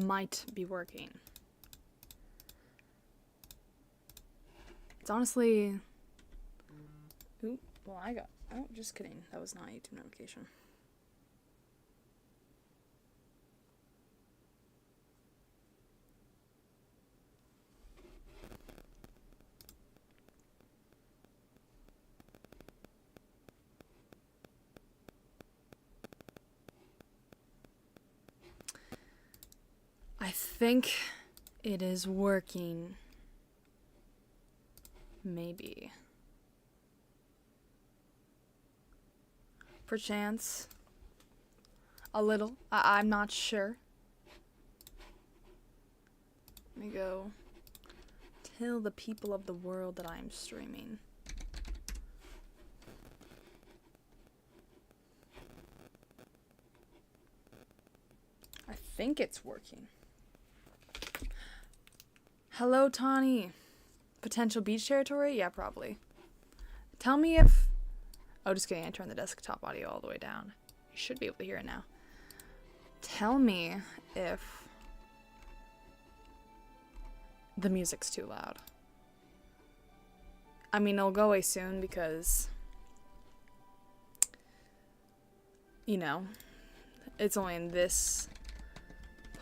might be working. It's honestly... Ooh, well, I got... Oh, just kidding. That was not a YouTube notification. I think it is working. Maybe. Perchance. A little. I'm not sure. Let me go tell the people of the world that I am streaming. I think it's working. Hello, Tawny. Potential beach territory? Yeah, probably. Tell me if... Oh, just kidding. I turned the desktop audio all the way down. You should be able to hear it now. Tell me if the music's too loud. I mean, it'll go away soon because, you know, it's only in this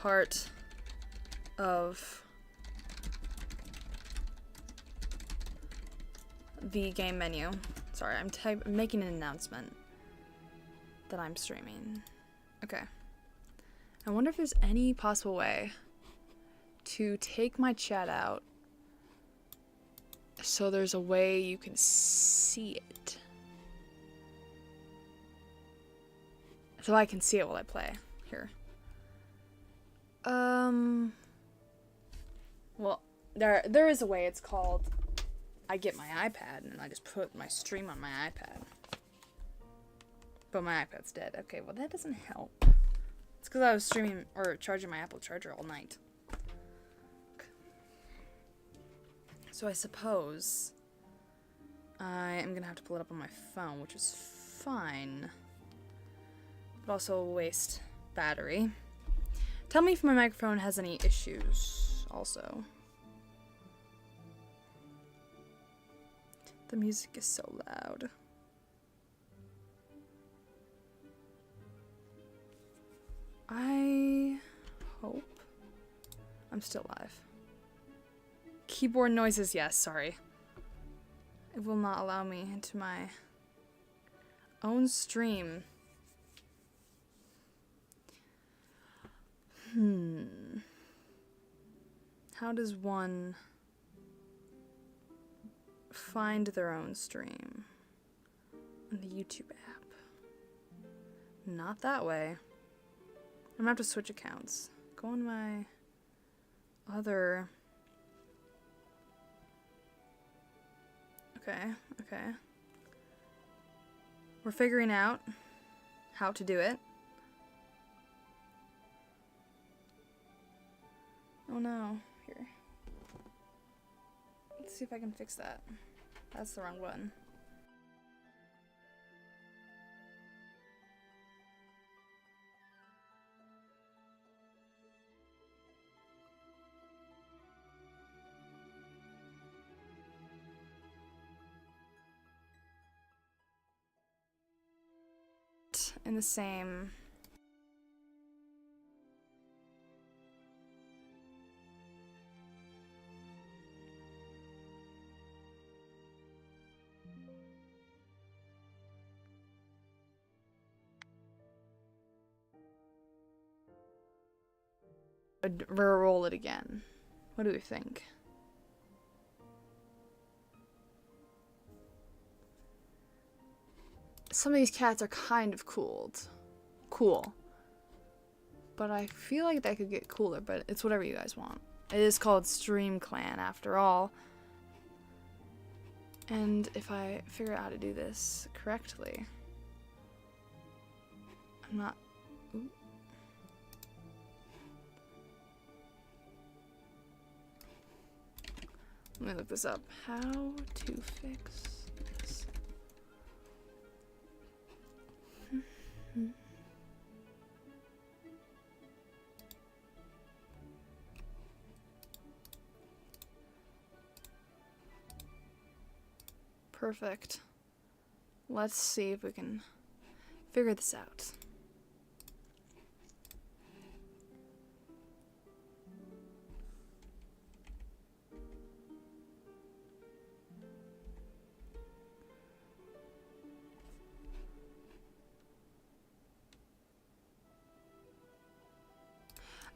part of the game menu. Sorry, I'm making an announcement that I'm streaming. Okay. I wonder if there's any possible way to take my chat out so there's a way you can see it. So I can see it while I play. Here. Well, there is a way. It's called... I get my iPad and I just put my stream on my iPad. But my iPad's dead. Okay, well that doesn't help. It's because I was streaming or charging my Apple charger all night. Okay. So I suppose I am gonna have to pull it up on my phone, which is fine. But also waste battery. Tell me if my microphone has any issues also. The music is so loud. I hope I'm still live. Keyboard noises, yes, sorry. It will not allow me into my own stream. How does one find their own stream on the YouTube app? Not that way. I'm gonna have to switch accounts. Go on my other... Okay. We're figuring out how to do it. Oh no, here. Let's see if I can fix that. That's the wrong button. In the same... Roll it again. What do we think? Some of these cats are kind of cool. But I feel like that could get cooler, but it's whatever you guys want. It is called Streamclan after all. And if I figure out how to do this correctly, I'm not... Ooh. Let me look this up. How to fix this. Perfect. Let's see if we can figure this out.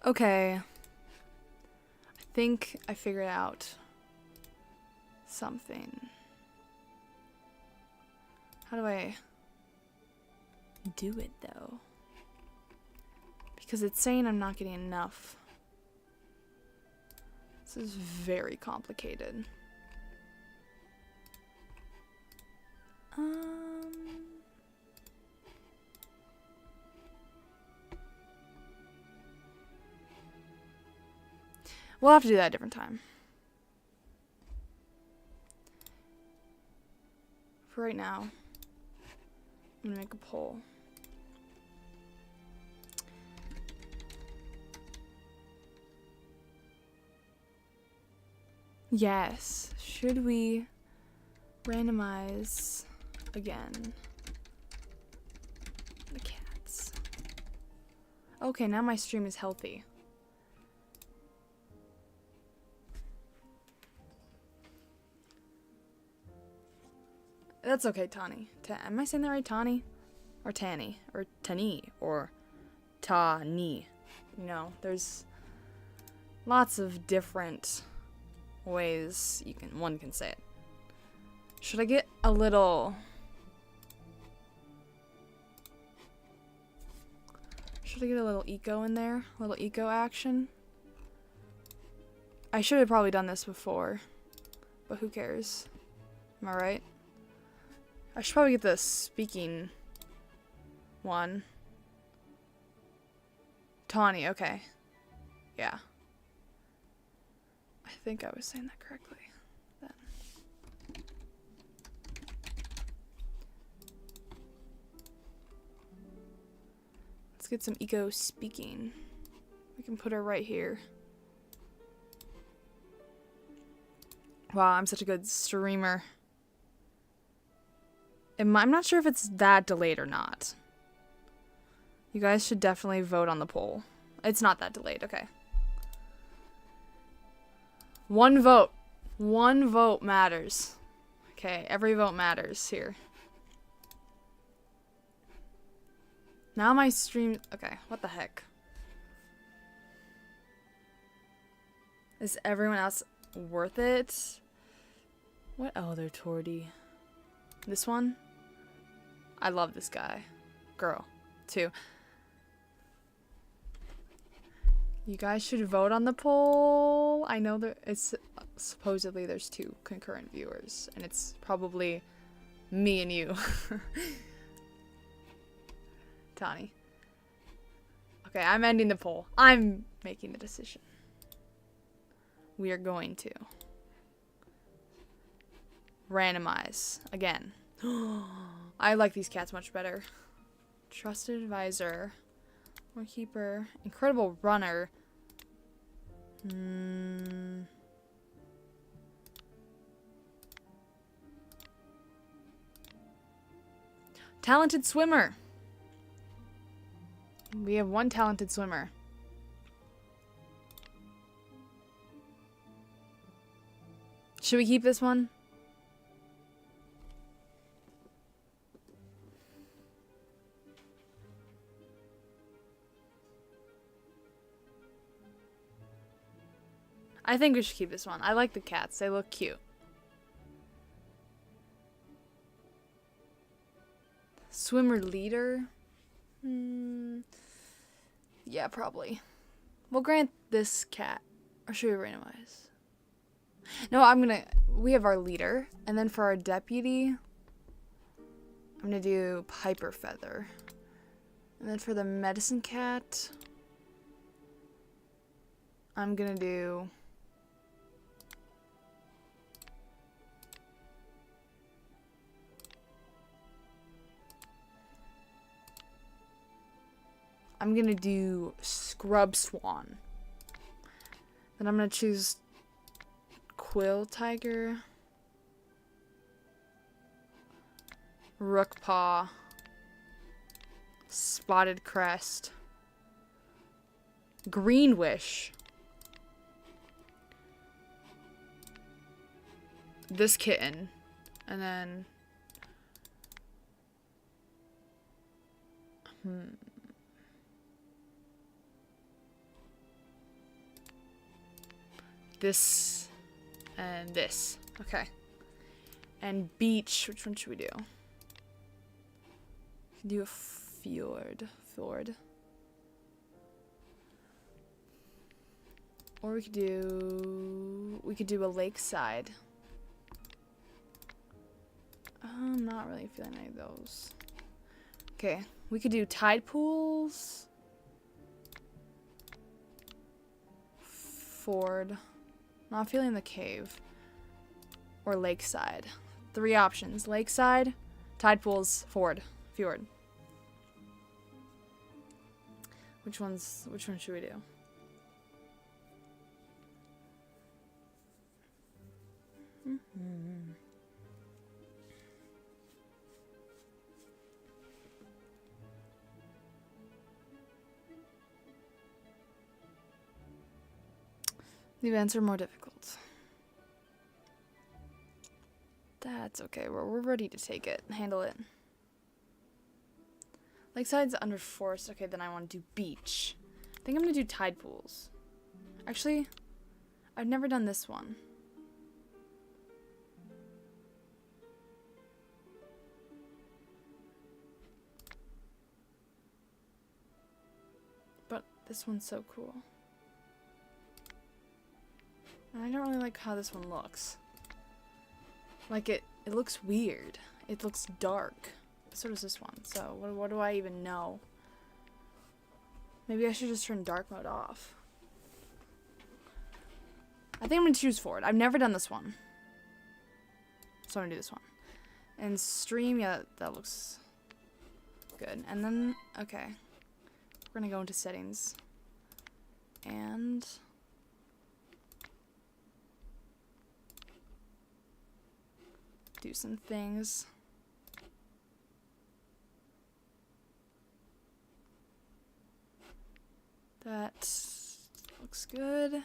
Okay. I think I figured out something. How do I do it though? Because it's saying I'm not getting enough. This is very complicated. We'll have to do that a different time. For right now, I'm gonna make a poll. Yes. Should we randomize again the cats? Okay, now my stream is healthy. That's okay, Tani. Am I saying that right? Tani? Or Tanny? Or Tani? Or Ta-ni? You know, there's lots of different ways one can say it. Should I get a little... Should I get a little eco in there? A little eco action? I should have probably done this before. But who cares? Am I right? I should probably get the speaking one. Tawny, okay. Yeah. I think I was saying that correctly then. Let's get some eco speaking. We can put her right here. Wow, I'm such a good streamer. I'm not sure if it's that delayed or not. You guys should definitely vote on the poll. It's not that delayed, okay. One vote. One vote matters. Okay, every vote matters here. Now my stream... Okay, what the heck? Is everyone else worth it? What other Tordy? This one? I love this guy. Girl, too. You guys should vote on the poll. I know that it's supposedly there's 2 concurrent viewers, and it's probably me and you. Tani. Okay, I'm ending the poll. I'm making the decision. We are going to randomize again. I like these cats much better. Trusted advisor. More keeper. Incredible runner. Talented swimmer. We have 1 talented swimmer. Should we keep this one? I think we should keep this one. I like the cats. They look cute. Swimmer leader? Yeah, probably. We'll grant this cat. Or should we randomize? No, we have our leader. And then for our deputy, I'm gonna do Piper Feather. And then for the medicine cat, I'm gonna do... Scrub Swan. Then I'm gonna choose Quill Tiger. Rookpaw. Spotted crest. Greenwish. This kitten. And then... This and this. Okay. And beach. Which one should we do? We can do a fjord. Or we could do a lakeside. I'm not really feeling any of those. Okay, we could do tide pools. Ford. Not feeling the cave. Or lakeside. 3 options. Lakeside, tide pools, fjord. Which one should we do? The events are more difficult. That's okay. We're ready to take it. Handle it. Lakeside's under forest. Okay, then I want to do beach. I think I'm going to do tide pools. Actually, I've never done this one. But this one's so cool. And I don't really like how this one looks. Like it looks weird. It looks dark. So does this one. So what do I even know? Maybe I should just turn dark mode off. I think I'm going to choose Ford. I've never done this one. So I'm going to do this one. And stream, yeah, that looks good. And then, okay. We're going to go into settings. And... do some things. That looks good.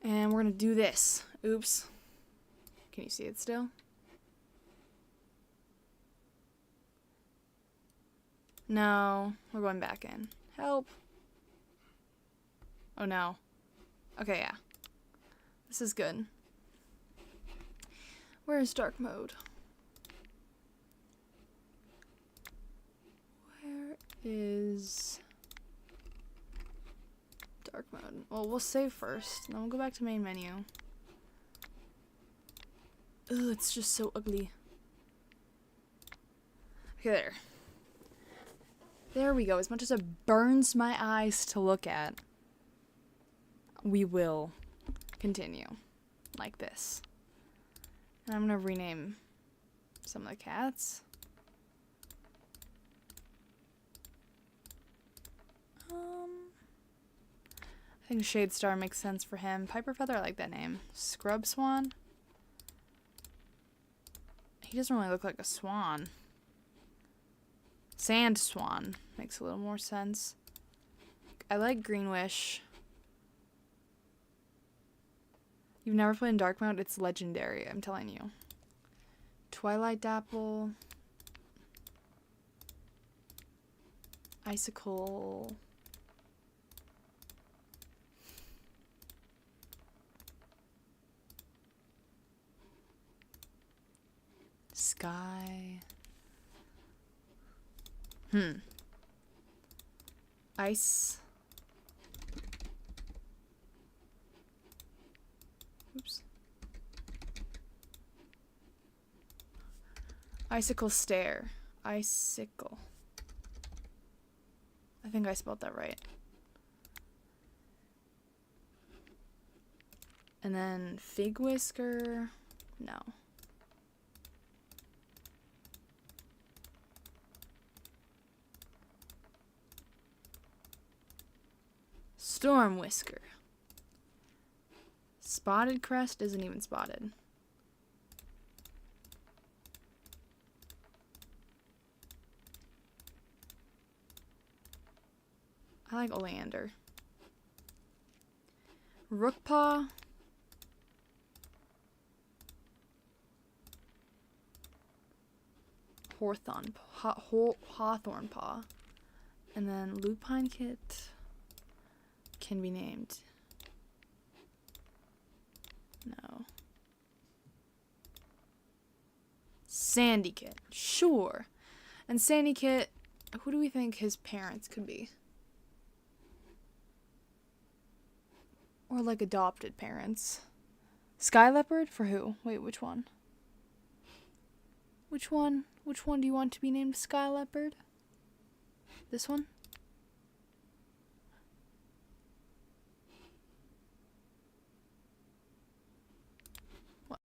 And we're gonna do this. Oops. Can you see it still? No, we're going back in. Help. Oh no. Okay, yeah. This is good. Where is dark mode? Where is dark mode? Well, we'll save first, and then we'll go back to main menu. Ugh, it's just so ugly. Okay, there. There we go. As much as it burns my eyes to look at, we will continue like this. And I'm going to rename some of the cats. I think Shade Star makes sense for him. Piper Feather, I like that name. Scrub Swan. He doesn't really look like a swan. Sand Swan makes a little more sense. I like Greenwish. You've never played in dark mode? It's legendary, I'm telling you. Twilight Dapple. Icicle. Sky. Ice. Oops. Icicle Stare. Icicle. I think I spelled that right. And then Fig Whisker. No. Storm Whisker. Spotted crest isn't even spotted. I like oleander. Rookpaw. Hawthorn paw. And then lupine kit can be named. No. Sandy kit. Sure. And Sandy kit, who do we think his parents could be? Or like adopted parents. Sky leopard for who? Wait, which one? Which one? Which one do you want to be named Sky Leopard? This one? What?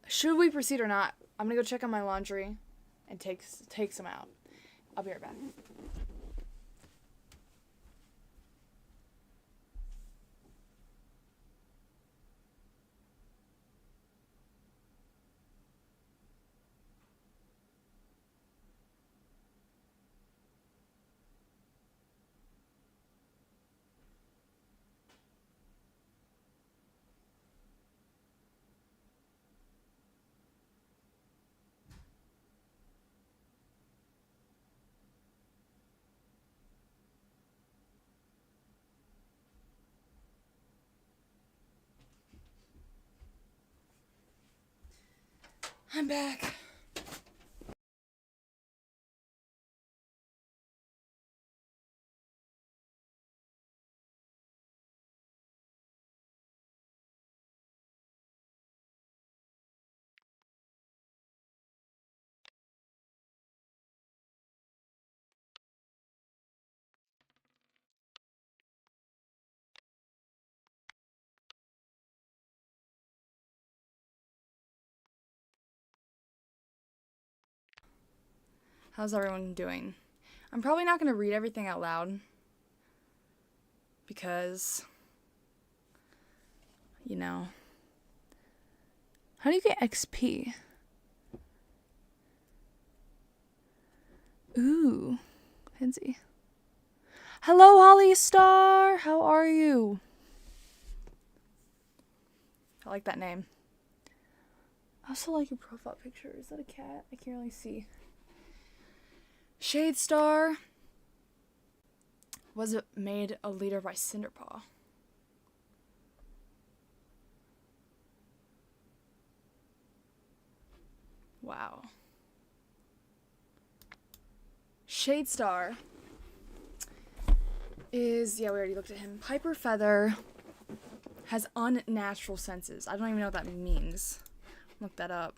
Should we proceed or not? I'm gonna go check on my laundry and take some out. I'll be right back. I'm back. How's everyone doing? I'm probably not going to read everything out loud because, you know, how do you get XP? Ooh, fancy. Hello, Holly Star. How are you? I like that name. I also like your profile picture. Is that a cat? I can't really see. Shade Star was made a leader by Cinderpaw. Wow. Shade Star is, yeah, we already looked at him. Piper Feather has unnatural senses. I don't even know what that means. Look that up.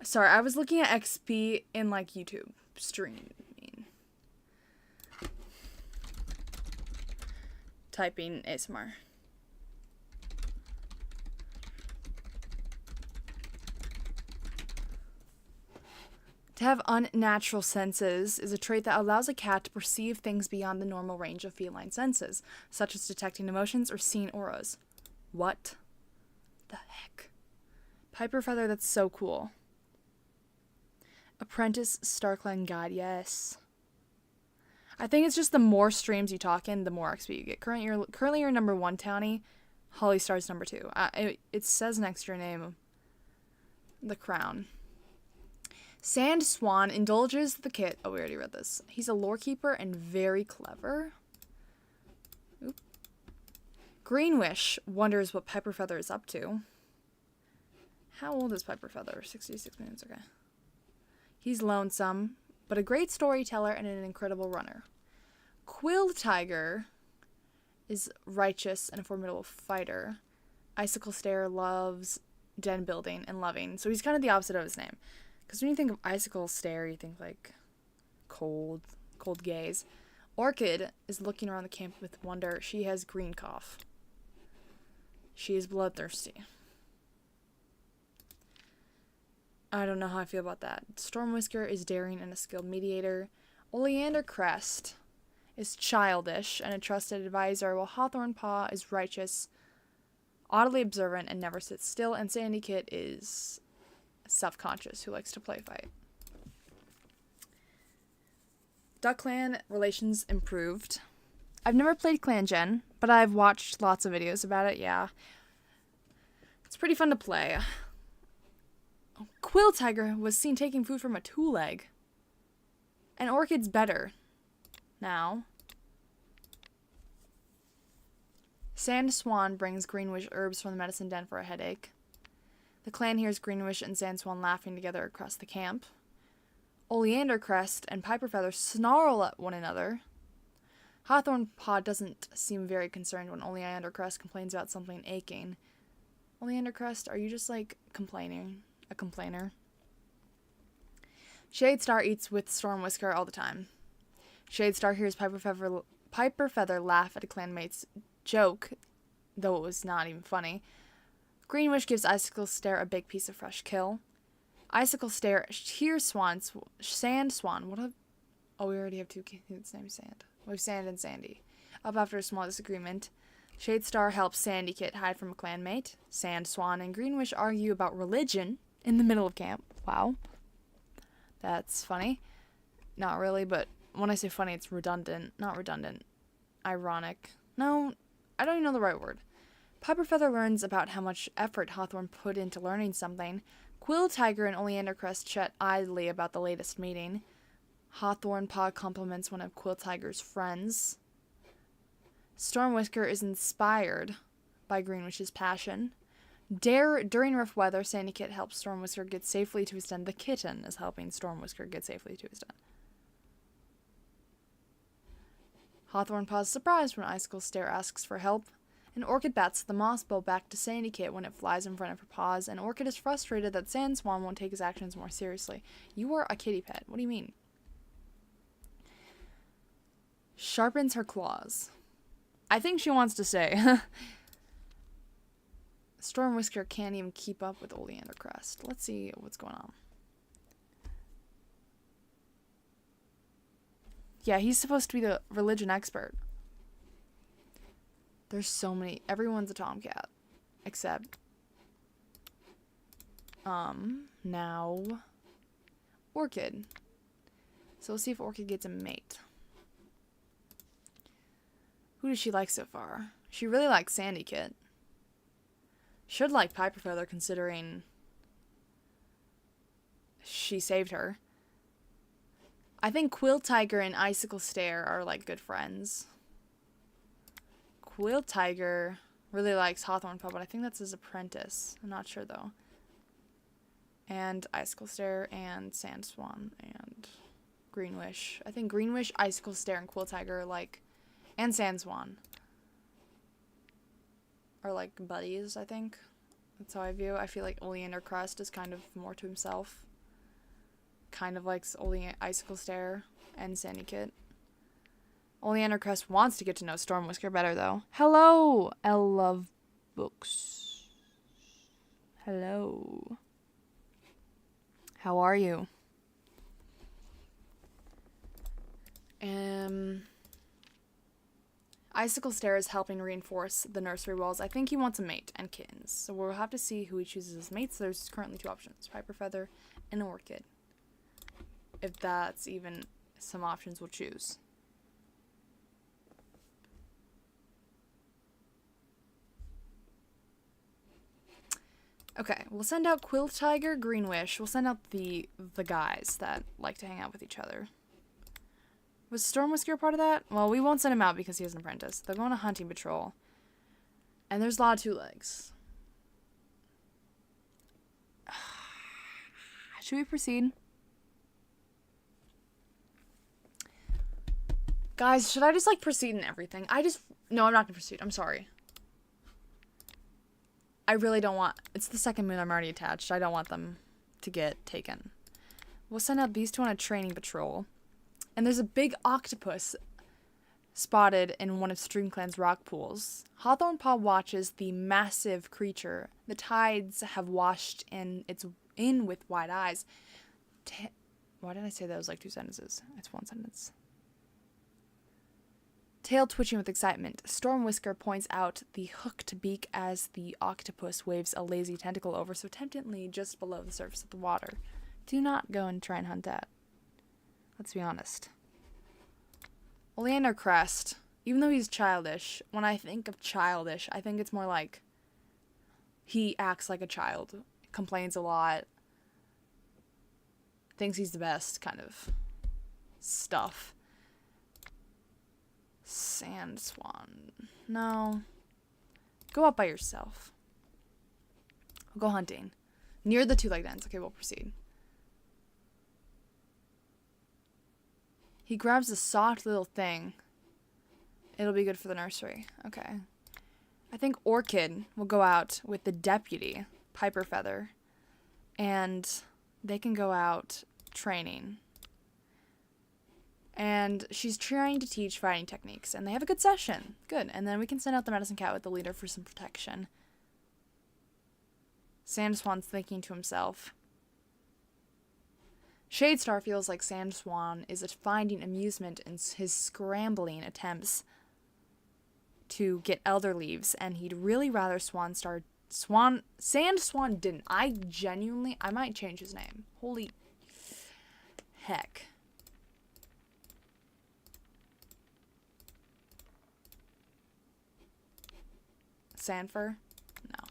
Sorry, I was looking at XP in like YouTube streaming. Typing ASMR. To have unnatural senses is a trait that allows a cat to perceive things beyond the normal range of feline senses, such as detecting emotions or seeing auras. What the heck? Piper Feather, that's so cool. Apprentice Clangen guide, yes. I think it's just the more streams you talk in, the more XP you get. Currently you're number 1 townie. Holly Star's number 2. It says next to your name, the crown. Sand Swan indulges the kit. Oh, we already read this. He's a lore keeper and very clever. Oop. Greenwish wonders what Piper Feather is up to. How old is Piper Feather? 66 minutes, okay. He's lonesome, but a great storyteller and an incredible runner. Quill Tiger is righteous and a formidable fighter. Icicle Stare loves den building and loving, so he's kind of the opposite of his name. Because when you think of Icicle Stare, you think like cold gaze. Orchid is looking around the camp with wonder. She has green cough. She is bloodthirsty. I don't know how I feel about that. Stormwhisker is daring and a skilled mediator. Oleander Crest is childish and a trusted advisor, while Hawthorne Paw is righteous, oddly observant, and never sits still. And Sandy Kit is self-conscious who likes to play fight. Duck Clan relations improved. I've never played Clangen, but I've watched lots of videos about it, yeah. It's pretty fun to play. Quill Tiger was seen taking food from a 2-leg. And Orchid's better now. Sand Swan brings Greenwish herbs from the medicine den for a headache. The clan hears Greenwish and Sand Swan laughing together across the camp. Oleander Crest and Piper Feather snarl at one another. Hawthorne Paw doesn't seem very concerned when Oleander Crest complains about something aching. Oleander Crest, are you just like complaining? A complainer? Shade Star eats with Stormwhisker all the time. Shade Star hears Piper Feather laugh at a clanmate's joke, though it was not even funny. Greenwish gives Icicle Stare a big piece of fresh kill. Icicle Stare hears Sand Swan. Oh, we already have 2 kids named Sand. We have Sand and Sandy. Up after a small disagreement, Shade Star helps Sandy Kit hide from a clanmate. Sand Swan and Greenwish argue about religion in the middle of camp. Wow. That's funny. Not really, but when I say funny, it's redundant. Not redundant. Ironic. No, I don't even know the right word. Piper Feather learns about how much effort Hawthorne put into learning something. Quill Tiger and Oleander Crest chat idly about the latest meeting. Hawthorne Paw compliments one of Quill Tiger's friends. Stormwhisker is inspired by Greenwish's passion. During rough weather, Sandy Kit helps Stormwhisker get safely to his den. The kitten is helping Stormwhisker get safely to his den. Hawthorne Paw's surprised when Icicle Stare asks for help, and Orchid bats the moss bow back to Sandy Kit when it flies in front of her paws, and Orchid is frustrated that Sand Swan won't take his actions more seriously. You are a kitty pet. What do you mean? Sharpens her claws. I think she wants to say. Stormwhisker can't even keep up with Oleander Crest. Let's see what's going on. Yeah, he's supposed to be the religion expert. There's so many. Everyone's a tomcat. Except, now, Orchid. So we'll see if Orchid gets a mate. Who does she like so far? She really likes Sandy Kit. Should like Piper Feather considering she saved her. I think Quill Tiger and Icicle Stare are like good friends. Quill Tiger really likes Hawthorne Paw, but I think that's his apprentice. I'm not sure though. And Icicle Stare and Sand Swan and Greenwish. I think Greenwish, Icicle Stare, and Quill Tiger are like, and Sand Swan are like buddies, I think. That's how I view it. I feel like Oleander Crest is kind of more to himself. Kind of likes Icicle Stare and Sandy Kit. Oleander Crest wants to get to know Stormwhisker better, though. Hello, L Love Books. Hello. How are you? Icicle Stare is helping reinforce the nursery walls. I think he wants a mate and kittens. So we'll have to see who he chooses as mates. There's currently 2 options. Piper Feather and Orchid. If that's even some options we'll choose. Okay, we'll send out Quill Tiger, Greenwish. We'll send out the guys that like to hang out with each other. Was Stormwhisker part of that? Well, we won't send him out because he has an apprentice. They're going on a hunting patrol. And there's a lot of 2 legs. Should we proceed? Guys, should I just, like, proceed in everything? No, I'm not gonna proceed. I'm sorry. I really don't want... It's the second moon I'm already attached. I don't want them to get taken. We'll send out these 2 on a training patrol. And there's a big octopus spotted in one of Streamclan's rock pools. Hawthorne Paw watches the massive creature. The tides have washed in with wide eyes. Why did I say that was like 2 sentences? It's 1 sentence. Tail twitching with excitement, Stormwhisker points out the hooked beak as the octopus waves a lazy tentacle over so temptingly just below the surface of the water. Do not go and try and hunt that. Let's be honest. Oleander Crest, even though he's childish, when I think of childish, I think it's more like he acts like a child, complains a lot, thinks he's the best kind of stuff. Sand Swan. No. Go out by yourself. We'll go hunting. Near the 2-legged ends. Okay, we'll proceed. He grabs a soft little thing. It'll be good for the nursery. Okay. I think Orchid will go out with the deputy, Piper Feather, and they can go out training. And she's trying to teach fighting techniques, and they have a good session. Good. And then we can send out the medicine cat with the leader for some protection. Sand Swan's thinking to himself. Shadestar feels like Sand Swan is finding amusement in his scrambling attempts to get elder leaves, and he'd really rather Sand Swan didn't. I might change his name. Holy heck. Sandfur? No.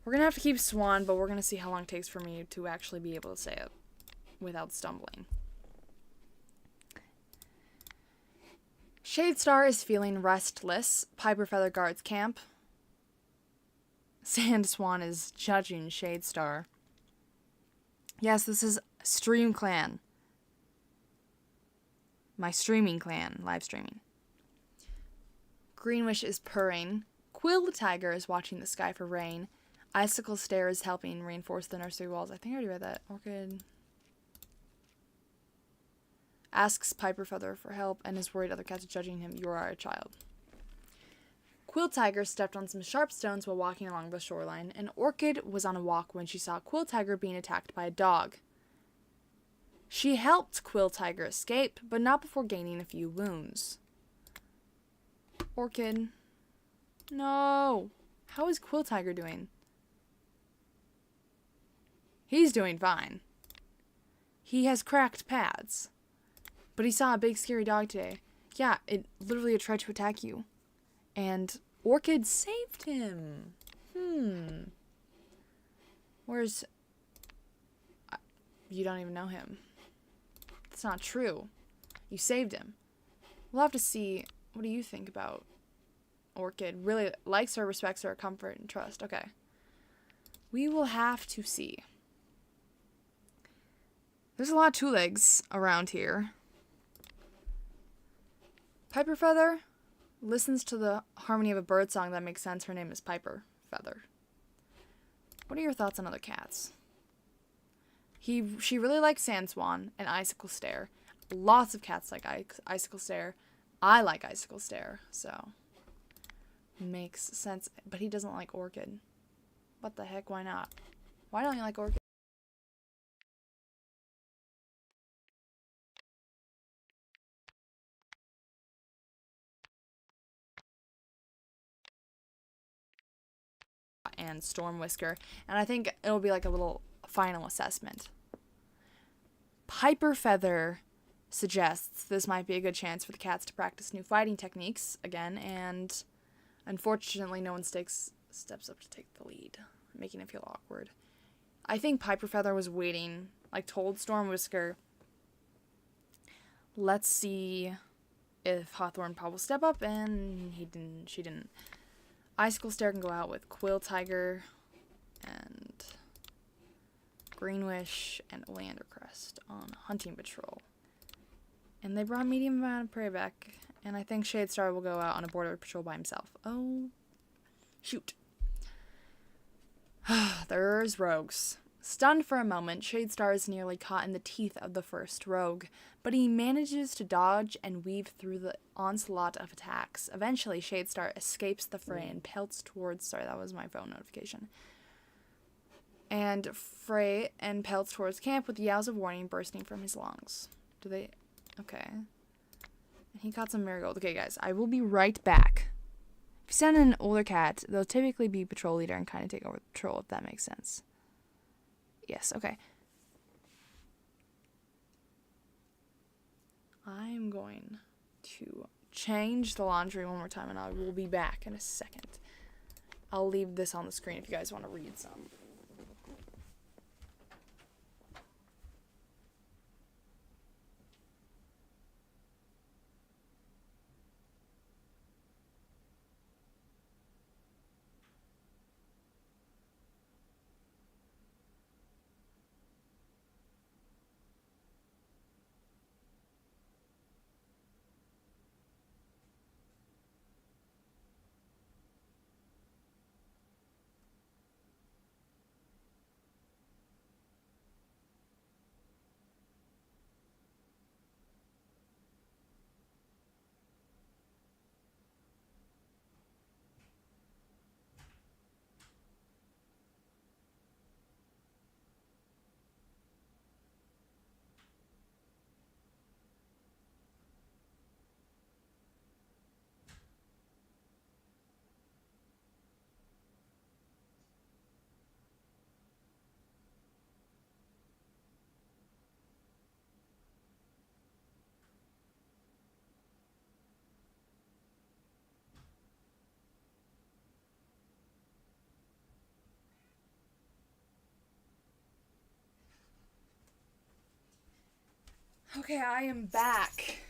We're going to have to keep Swan, but we're going to see how long it takes for me to actually be able to say it without stumbling. Shadestar is feeling restless. Piper Feather guards camp. Sand Swan is judging Shadestar. Yes, this is Streamclan. My streaming clan, live streaming. Greenwish is purring. Quill the tiger is watching the sky for rain. Icicle Stare is helping reinforce the nursery walls. I think I already read that. Orchid asks Piper Feather for help and is worried other cats are judging him. You are a child. Quill Tiger stepped on some sharp stones while walking along the shoreline, and Orchid was on a walk when she saw Quill Tiger being attacked by a dog. She helped Quill Tiger escape, but not before gaining a few wounds. Orchid. No. How is Quill Tiger doing? He's doing fine. He has cracked pads. But he saw a big scary dog today. Yeah, it literally tried to attack you. And Orchid saved him. Where's... You don't even know him. It's not true. You saved him. We'll have to see. What do you think about Orchid? Really likes her, respects her, comfort, and trust. Okay. We will have to see. There's a lot of two-legs around here. Piper Feather listens to the harmony of a bird song that makes sense. Her name is Piper Feather. What are your thoughts on other cats? She really likes Sand Swan and Icicle Stare. Lots of cats like Icicle Stare. I like Icicle Stare, so makes sense. But he doesn't like Orchid. What the heck? Why not? Why don't you like Orchid? And Storm Whisker, and I think it'll be like a little final assessment. Piper Feather suggests this might be a good chance for the cats to practice new fighting techniques again, and unfortunately no one steps up to take the lead, making it feel awkward. I think Piper Feather was waiting, like told Storm Whisker, let's see if Hawthorne Paw will step up, and she didn't. Icicle Stare can go out with Quill Tiger and Greenwish and Oleander Crest on hunting patrol. And they brought Medium Amount of Prey back, and I think Shadestar will go out on a border patrol by himself. Oh, shoot. There's rogues. Stunned for a moment, Shadestar is nearly caught in the teeth of the first rogue, but he manages to dodge and weave through the onslaught of attacks. Eventually, Shadestar escapes the fray and pelts towards... Sorry, that was my phone notification. And pelts towards camp with yells of warning bursting from his lungs. Do they... Okay. He caught some marigold. Okay, guys, I will be right back. If you send in an older cat, they'll typically be patrol leader and kind of take over the patrol, if that makes sense. Yes, okay. I'm going to change the laundry one more time, and I will be back in a second. I'll leave this on the screen if you guys want to read some. Okay, I am back.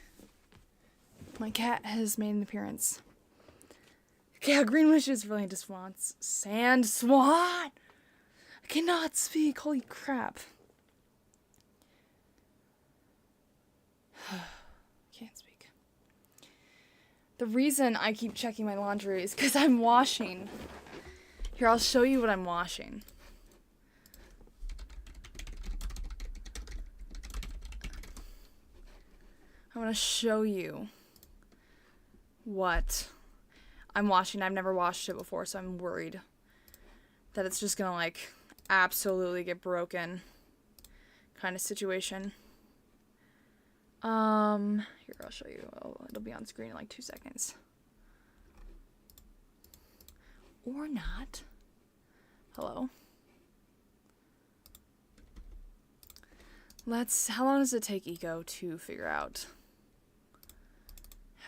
My cat has made an appearance. Yeah, green wishes, really into swans. Sand swan! I cannot speak, holy crap. Can't speak. The reason I keep checking my laundry is because I'm washing. Here, I'll show you what I'm washing. I want to show you what I'm washing. I've never washed it before, so I'm worried that it's just gonna like absolutely get broken kind of situation. Here, I'll show you. Oh, it'll be on screen in like 2 seconds. Or not. Hello. How long does it take Eco to figure out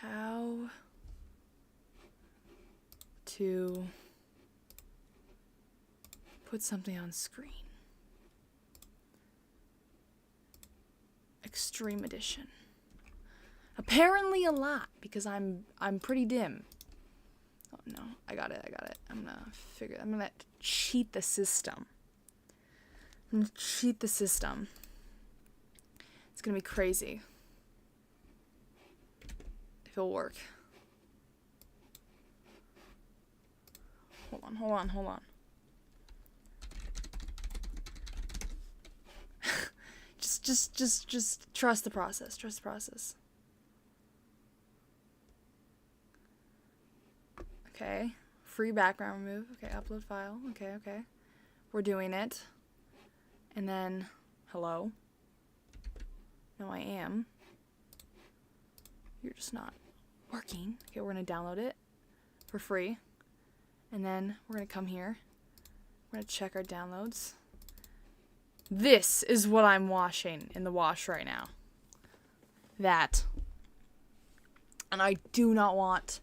how to put something on screen? Extreme edition. Apparently a lot, because I'm pretty dim. Oh no, I got it. I'm gonna cheat the system. It's gonna be crazy. If it'll work. Hold on. Just trust the process. Okay. Free background remove. Okay, upload file. Okay. We're doing it. And then, hello? No, I am. You're just not working. Okay, we're gonna download it for free. And then we're gonna come here. We're gonna check our downloads. This is what I'm washing in the wash right now. That. And I do not want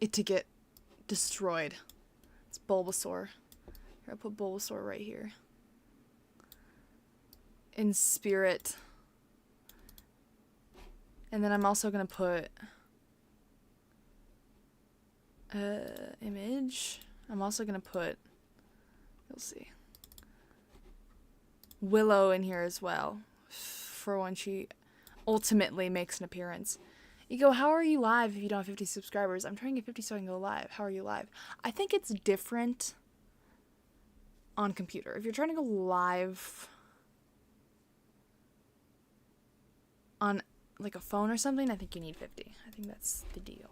it to get destroyed. It's Bulbasaur. Here, I'll put Bulbasaur right here. In spirit. And then I'm also going to put image. I'm also going to put, you'll see, Willow in here as well, for when she ultimately makes an appearance. You go, how are you live if you don't have 50 subscribers? I'm trying to get 50 so I can go live. How are you live? I think it's different on computer. If you're trying to go live on like a phone or something, I think you need 50. I think that's the deal.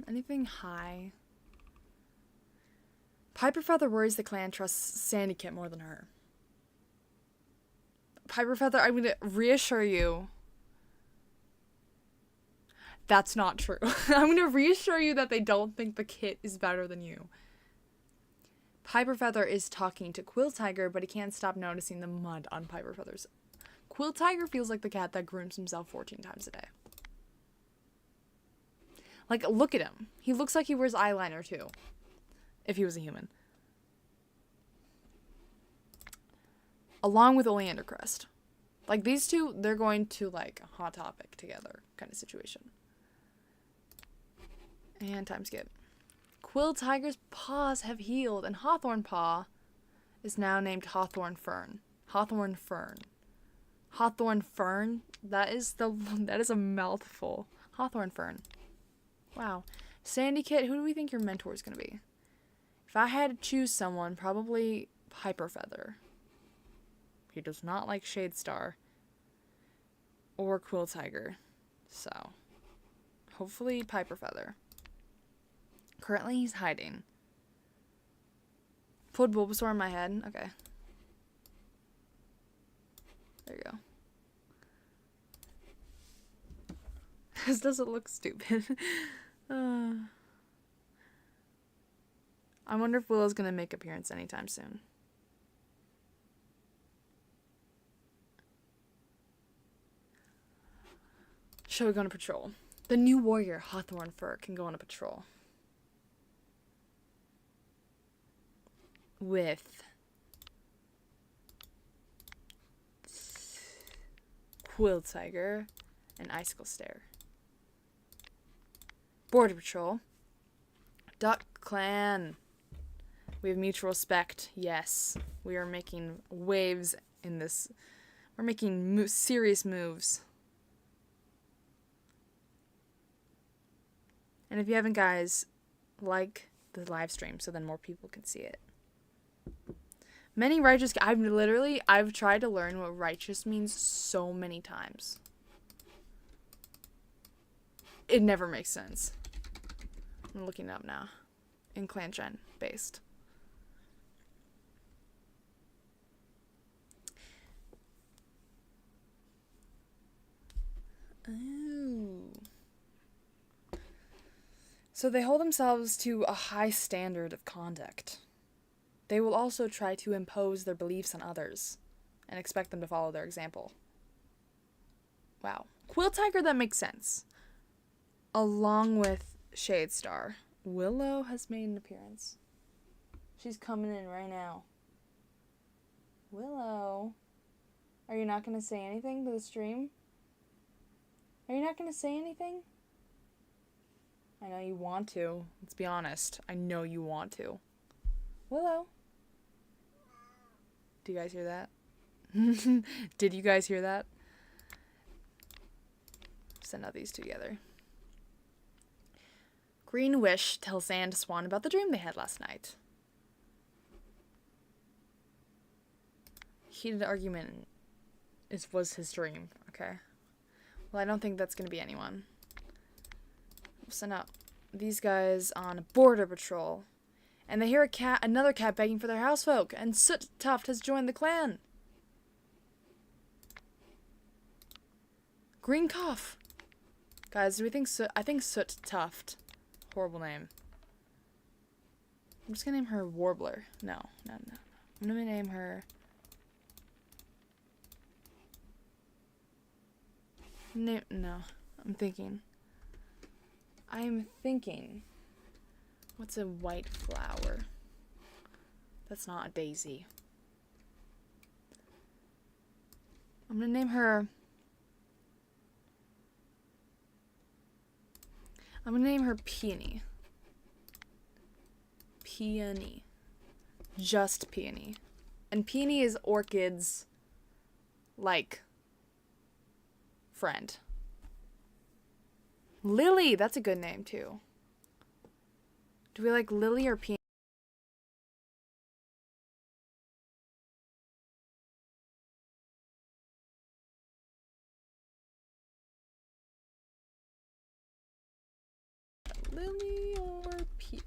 Anything high? Piper Feather worries the clan trusts Sandy Kit more than her. Piper Feather, I'm gonna reassure you. That's not true. I'm gonna reassure you that they don't think the kit is better than you. Piper Feather is talking to Quill Tiger, but he can't stop noticing the mud on Piper Feather's. Quill Tiger feels like the cat that grooms himself 14 times a day. Like, look at him. He looks like he wears eyeliner, too. If he was a human. Along with Oleander Crest. Like, these two, they're going to, like, a Hot Topic together kind of situation. And time skip. Quill Tiger's paws have healed, and Hawthorn Paw is now named Hawthorn Fern. Hawthorn Fern. Hawthorn Fern? That is a mouthful. Hawthorn Fern. Wow. Sandy Kit, who do we think your mentor is going to be? If I had to choose someone, probably Piper Feather. He does not like Shadestar. Or Quill Tiger. So, hopefully Piper Feather. Currently, he's hiding. Put Bulbasaur in my head. Okay. There you go. This doesn't look stupid. I wonder if Willow's gonna make appearance anytime soon. Shall we go on a patrol? The new warrior, Hawthorn Fur, can go on a patrol. With Quill Tiger, and Icicle Stare. Border Patrol. Duck Clan. We have mutual respect. Yes. We are making waves in this. We're making serious moves. And if you haven't, guys, like the live stream so then more people can see it. Many righteous. I've tried to learn what righteous means so many times. It never makes sense. I'm looking it up now. In Clangen based. Oh. So they hold themselves to a high standard of conduct. They will also try to impose their beliefs on others and expect them to follow their example. Wow. Quill Tiger, that makes sense. Along with Shade Star. Willow has made an appearance. She's coming in right now. Willow. Are you not going to say anything to the stream? Are you not going to say anything? I know you want to. Let's be honest. I know you want to. Willow. Do you guys hear that? Did you guys hear that? Send out these together. Green Wish tells Sand Swan about the dream they had last night. Heated argument was his dream. Okay. Well, I don't think that's going to be anyone. We'll send out these guys on border patrol. And they hear another cat begging for their housefolk. And Soot Tuft has joined the clan. Green Cough. Guys, do we think I think Soot Tuft. Horrible name. I'm just gonna name her Warbler. No. I'm gonna name her... No. I'm thinking. What's a white flower? That's not a daisy. I'm gonna name her... Peony. Peony. Just Peony. And Peony is Orchid's, like, friend. Lily! That's a good name, too. Do we like Lily or Peony? Lily or Peony?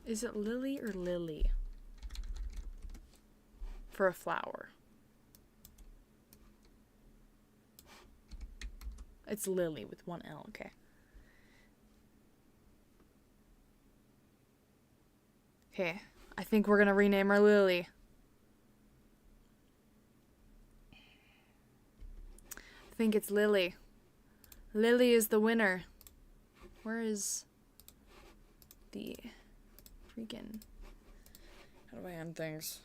Is it Lily or Lily? For a flower. It's Lily with one L, okay. Okay, I think we're gonna rename her Lily. I think it's Lily. Lily is the winner. Where is the freaking... How do I end things?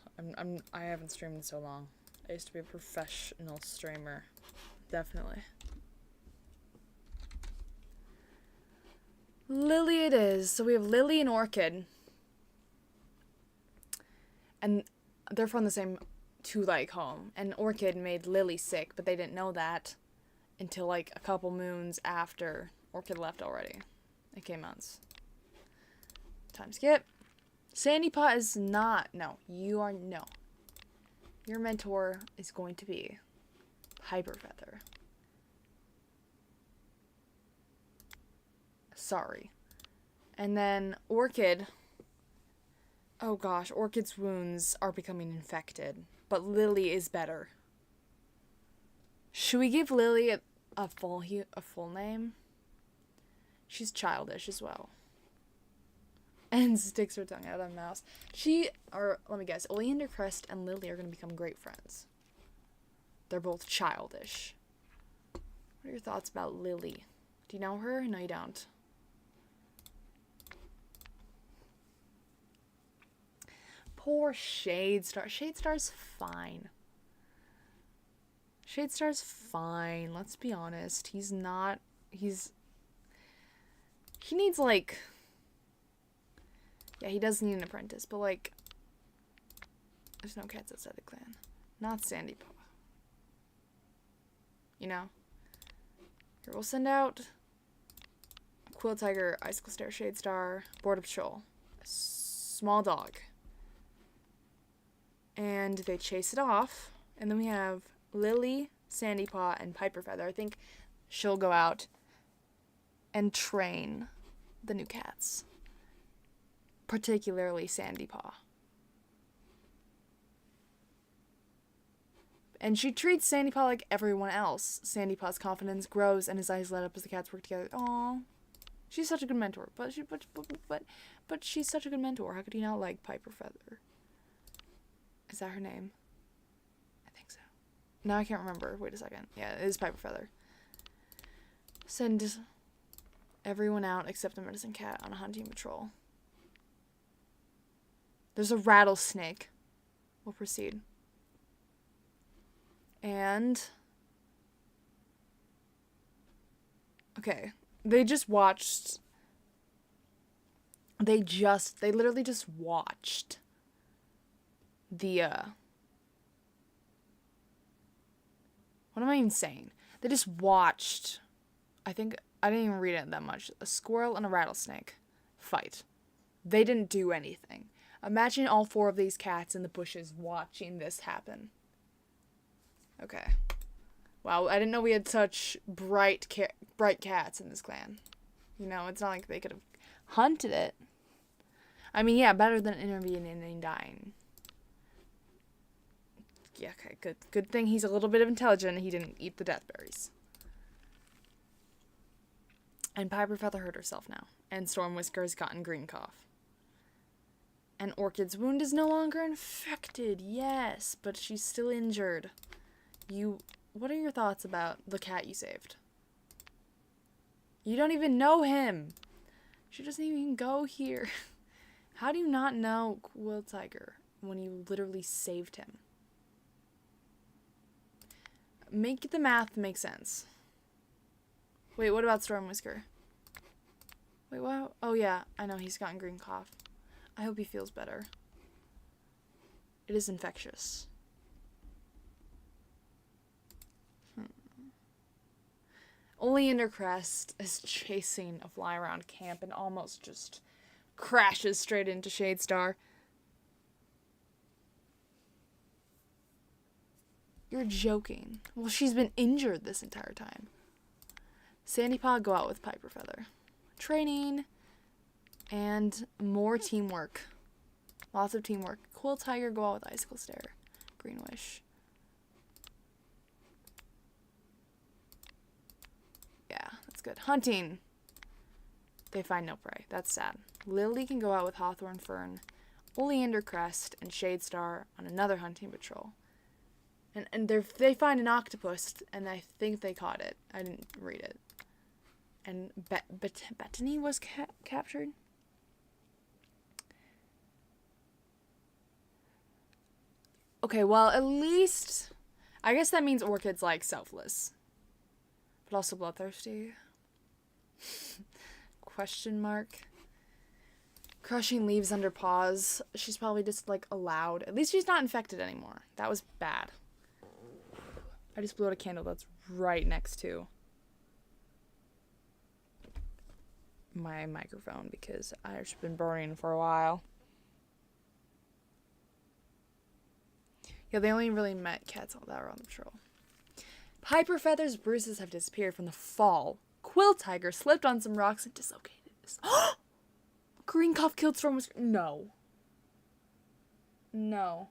I haven't streamed in so long. I used to be a professional streamer. Definitely. Lily it is. So we have Lily and Orchid. And they're from the same two-like home. And Orchid made Lily sick, but they didn't know that until like a couple moons after Orchid left already. It came months. Time skip. Sandy Pot is not. No, you are. No. Your mentor is going to be Hyper Feather. Sorry. And then Orchid. Oh gosh, Orchid's wounds are becoming infected. But Lily is better. Should we give Lily a full name? She's childish as well. And sticks her tongue out of her mouth. Let me guess, Oleander Crest and Lily are going to become great friends. They're both childish. What are your thoughts about Lily? Do you know her? No, you don't. Poor Shadestar. Shadestar's fine. Shadestar's fine. Let's be honest. He's not... He needs, like... Yeah, he does need an apprentice, but, like... There's no cats outside the clan. Not Sandy Paw. You know? Here, we'll send out... Quill Tiger, Icicle Stare, Shadestar, Border Patrol. Small dog. And they chase it off. And then we have Lily, Sandy Paw, and Piper Feather. I think she'll go out and train the new cats. Particularly Sandy Paw. And she treats Sandy Paw like everyone else. Sandy Paw's confidence grows and his eyes light up as the cats work together. Aww. She's such a good mentor. But she's such a good mentor. How could you not like Piper Feather? Is that her name? I think so. Now I can't remember. Wait a second. Yeah, it is Piper Feather. Send everyone out except the medicine cat on a hunting patrol. There's a rattlesnake. We'll proceed. And... Okay. They just watched... They literally just watched the, what am I even saying? They just watched, I think, I didn't even read it that much, a squirrel and a rattlesnake fight. They didn't do anything. Imagine all 4 of these cats in the bushes watching this happen. Okay. Wow, I didn't know we had such bright cats in this clan. You know, it's not like they could have hunted it. I mean, yeah, better than intervening and dying. Yeah, okay, good thing he's a little bit of intelligent and he didn't eat the deathberries. And Piper Feather hurt herself now. And Storm Whisker has gotten green cough. And Orchid's wound is no longer infected, yes, but she's still injured. What are your thoughts about the cat you saved? You don't even know him. She doesn't even go here. How do you not know Quill Tiger when you literally saved him? Make the math make sense. Wait, what about Storm Whisker? Wait, what? Oh yeah, I know he's gotten green cough. I hope he feels better. It is infectious. Oleander Crest is chasing a fly around camp and almost just crashes straight into Shadestar. You're joking. Well, she's been injured this entire time. Sandy Paw go out with Piper Feather. Training and more teamwork. Lots of teamwork. Quill Tiger go out with Icicle Stare. Green Wish. Yeah, that's good. Hunting. They find no prey. That's sad. Lily can go out with Hawthorn Fern, Oleander Crest, and Shadestar on another hunting patrol. And they find an octopus, and I think they caught it. I didn't read it. And Bethany was captured? Okay, well, at least... I guess that means Orchid's, like, selfless. But also bloodthirsty. Question mark. Crushing leaves under paws. She's probably just, like, allowed. At least she's not infected anymore. That was bad. I just blew out a candle that's right next to my microphone because I've just been burning for a while. Yeah, they only really met cats that were on the patrol. Piper Feather's bruises have disappeared from the fall. Quill Tiger slipped on some rocks and dislocated his... Green cough killed Storm Whisker. No. No.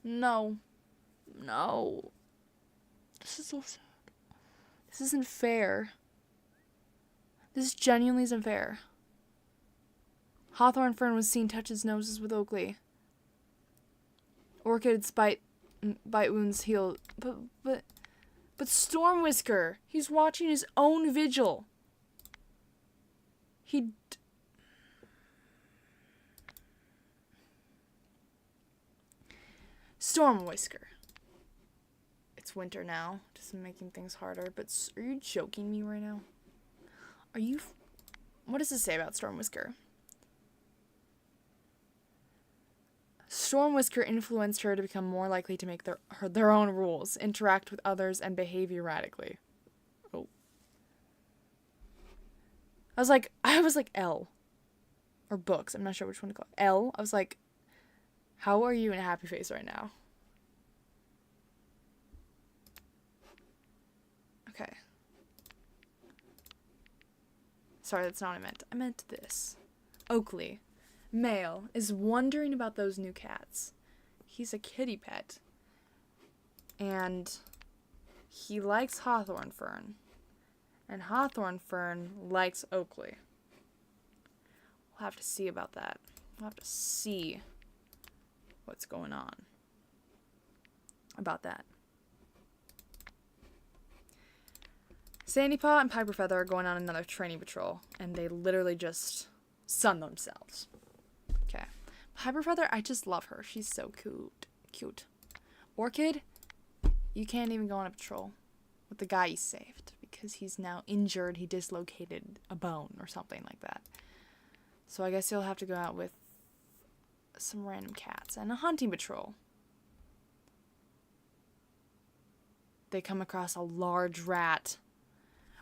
No. No. This is so sad. This isn't fair. This genuinely isn't fair. Hawthorn Fern was seen touch his noses with Oakley. Orchid's bite wounds healed. But But Stormwhisker, he's watching his own vigil. Stormwhisker. It's winter now, just making things harder. But are you joking me right now? Are you? What does this say about Stormwhisker? Stormwhisker influenced her to become more likely to make their own rules, interact with others, and behave erratically. Oh. I was like L. Or books. I'm not sure which one to call it. L. I was like, how are you in a happy face right now? Okay. Sorry, that's not what I meant. I meant this. Oakley, male, is wondering about those new cats. He's a kitty pet. And he likes Hawthorn Fern. And Hawthorn Fern likes Oakley. We'll have to see about that. We'll have to see what's going on about that. Sandypaw and Piper Feather are going on another training patrol, and they literally just sun themselves. Okay. Piper Feather, I just love her. She's so cute. Orchid, you can't even go on a patrol with the guy you saved because he's now injured. He dislocated a bone or something like that. So I guess you'll have to go out with some random cats and a hunting patrol. They come across a large rat.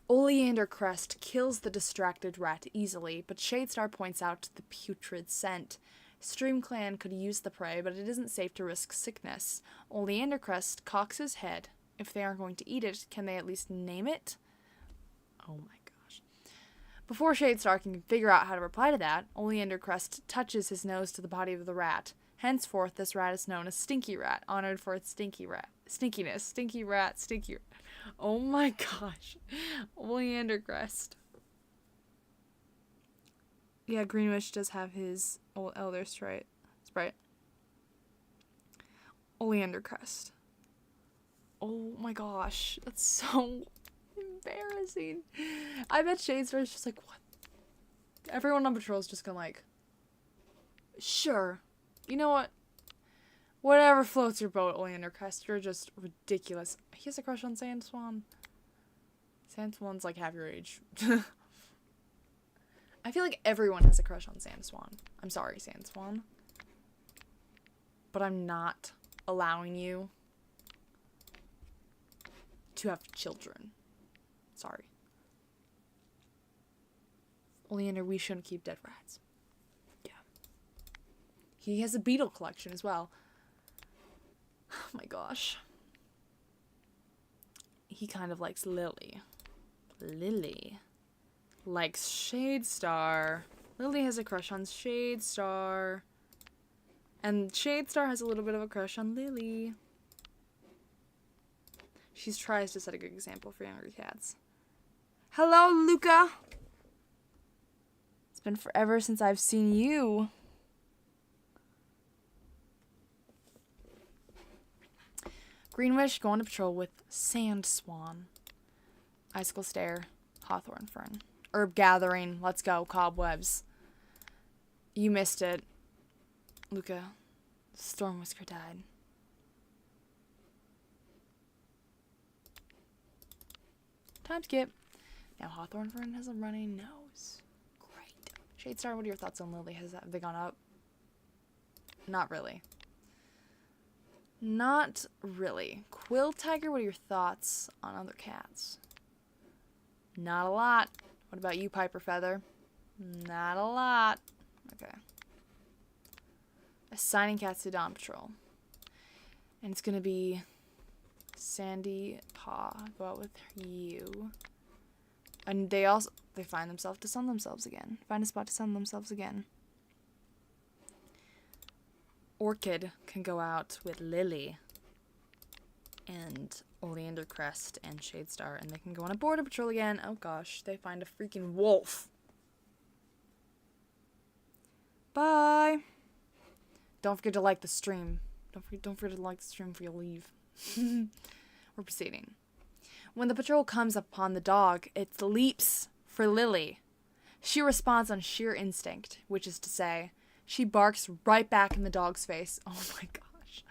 Oleander Crest kills the distracted rat easily, but Shadestar points out the putrid scent. Streamclan could use the prey, but it isn't safe to risk sickness. Oleander Crest cocks his head. If they aren't going to eat it, can they at least name it? Oh my gosh. Before Shadestar can figure out how to reply to that, Oleander Crest touches his nose to the body of the rat. Henceforth, this rat is known as Stinky Rat, honored for its stinkiness. Stinky rat. Oh my gosh. Oleander Crest. Yeah, Greenwich does have his old elder sprite. Oleander Crest. Oh my gosh. That's so embarrassing. I bet Shadestar's just like, what? Everyone on patrol is just gonna like, sure. You know what? Whatever floats your boat, Oleander Crest. You're just ridiculous. He has a crush on Sandswan. Sandswan's like half your age. I feel like everyone has a crush on Sandswan. I'm sorry, Sandswan. But I'm not allowing you to have children. Sorry. Oleander, we shouldn't keep dead rats. Yeah. He has a beetle collection as well. Oh my gosh. He kind of likes Lily. Lily likes Shadestar. Lily has a crush on Shadestar. And Shadestar has a little bit of a crush on Lily. She tries to set a good example for younger cats. Hello, Luca! It's been forever since I've seen you. Greenwich go on a patrol with Sandswan. Icicle Stare, Hawthorn Fern. Herb Gathering, let's go, Cobwebs. You missed it. Luca, Stormwhisker died. Time skip. Now Hawthorn Fern has a runny nose. Great. Shadestar, what are your thoughts on Lily? Have they gone up? Not really. Not really. Quill Tiger, what are your thoughts on other cats? Not a lot. What about you, Piper Feather? Not a lot. Okay. Assigning cats to Dawn Patrol. And it's gonna be Sandy Paw. Go out with you. And they find themselves to sun themselves again. Find a spot to sun themselves again. Orchid can go out with Lily and Oleander Crest and Shadestar, and they can go on a border patrol again. Oh gosh, they find a freaking wolf. Bye. Don't forget to like the stream. Don't forget to like the stream before you leave. We're proceeding. When the patrol comes upon the dog, it leaps for Lily. She responds on sheer instinct, which is to say, she barks right back in the dog's face. Oh my gosh.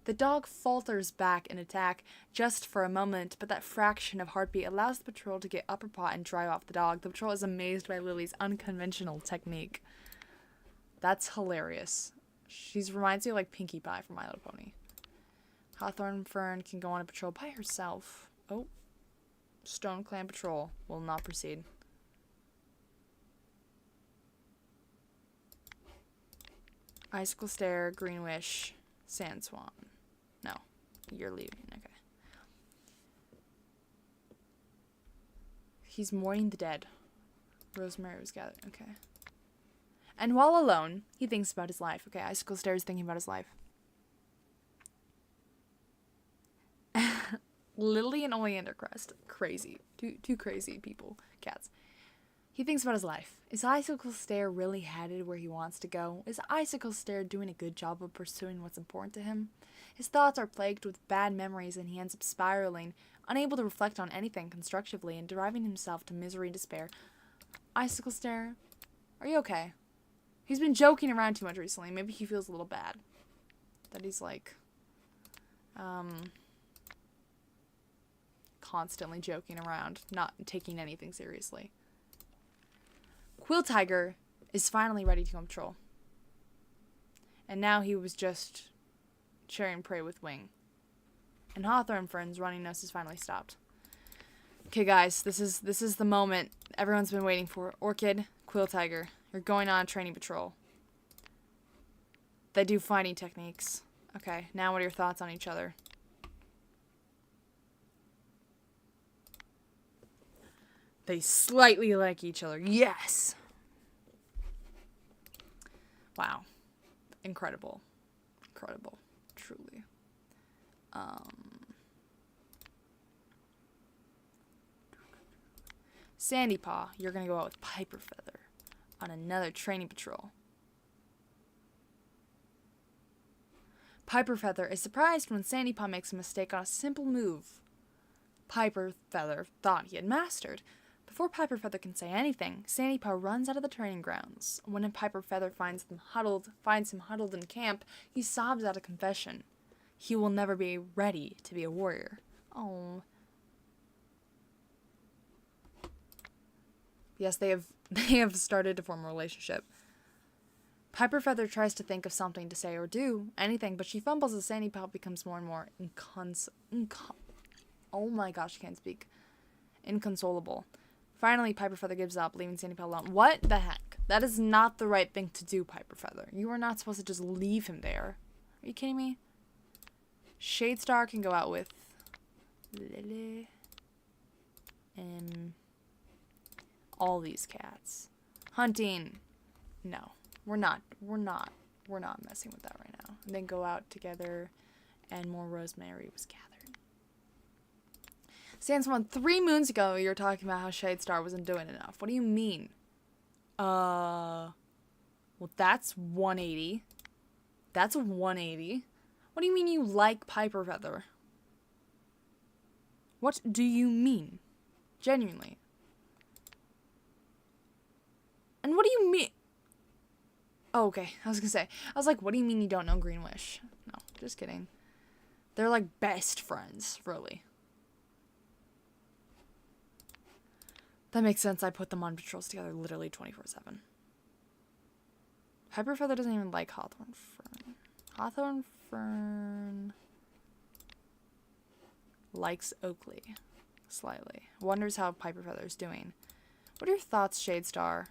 The dog falters back in attack just for a moment, but that fraction of heartbeat allows the patrol to get upper paw and drive off the dog. The patrol is amazed by Lily's unconventional technique. That's hilarious. She reminds me of like Pinkie Pie from My Little Pony. Hawthorne Fern can go on a patrol by herself. Oh. Stone Clan patrol will not proceed. Icicle Stare, Green Wish, Sand Swan. No, you're leaving. Okay. He's mourning the dead. Rosemary was gathered. Okay. And while alone, he thinks about his life. Okay, Icicle Stare is thinking about his life. Lily and Oleander Crest. Crazy. Two crazy people. Cats. He thinks about his life. Is Icicle Stare really headed where he wants to go? Is Icicle Stare doing a good job of pursuing what's important to him? His thoughts are plagued with bad memories and he ends up spiraling, unable to reflect on anything constructively and driving himself to misery and despair. Icicle Stare, are you okay? He's been joking around too much recently. Maybe he feels a little bad. That he's like, constantly joking around, not taking anything seriously. Quill Tiger is finally ready to go on patrol. And now he was just sharing prey with Wing. And Hawthorne Fern's running nose has finally stopped. Okay, guys, this is the moment everyone's been waiting for. Orchid, Quill Tiger, you're going on a training patrol. They do fighting techniques. Okay, now what are your thoughts on each other? They slightly like each other. Yes! Wow. Incredible. Incredible. Truly. Sandy Paw, you're gonna go out with Piper Feather on another training patrol. Piper Feather is surprised when Sandy Paw makes a mistake on a simple move Piper Feather thought he had mastered. Before Piper Feather can say anything, Sandy Paw runs out of the training grounds. When Piper Feather finds him huddled in camp, he sobs out a confession. He will never be ready to be a warrior. Oh. Yes, they have started to form a relationship. Piper Feather tries to think of something to say or do, anything, but she fumbles as Sandy Paw becomes more and more oh my gosh, I can't speak. Inconsolable. Finally, Piper Feather gives up, leaving Sandy Paw alone. What the heck? That is not the right thing to do, Piper Feather. You are not supposed to just leave him there. Are you kidding me? Shadestar can go out with Lily and all these cats. Hunting. No. We're not messing with that right now. And then go out together and more Rosemary was gathered. Sandstorm, 3 moons ago you were talking about how Shadestar wasn't doing enough. What do you mean? Well, that's 180. That's a 180. What do you mean you like Piper Feather? What do you mean? Genuinely. And what do you mean? Oh, okay. I was gonna say. I was like, what do you mean you don't know Green Wish? No, just kidding. They're like best friends, really. That makes sense. I put them on patrols together literally 24/7. Piper Feather doesn't even like Hawthorne Fern. Hawthorne Fern likes Oakley slightly. Wonders how Piper Feather's doing. What are your thoughts, Shadestar,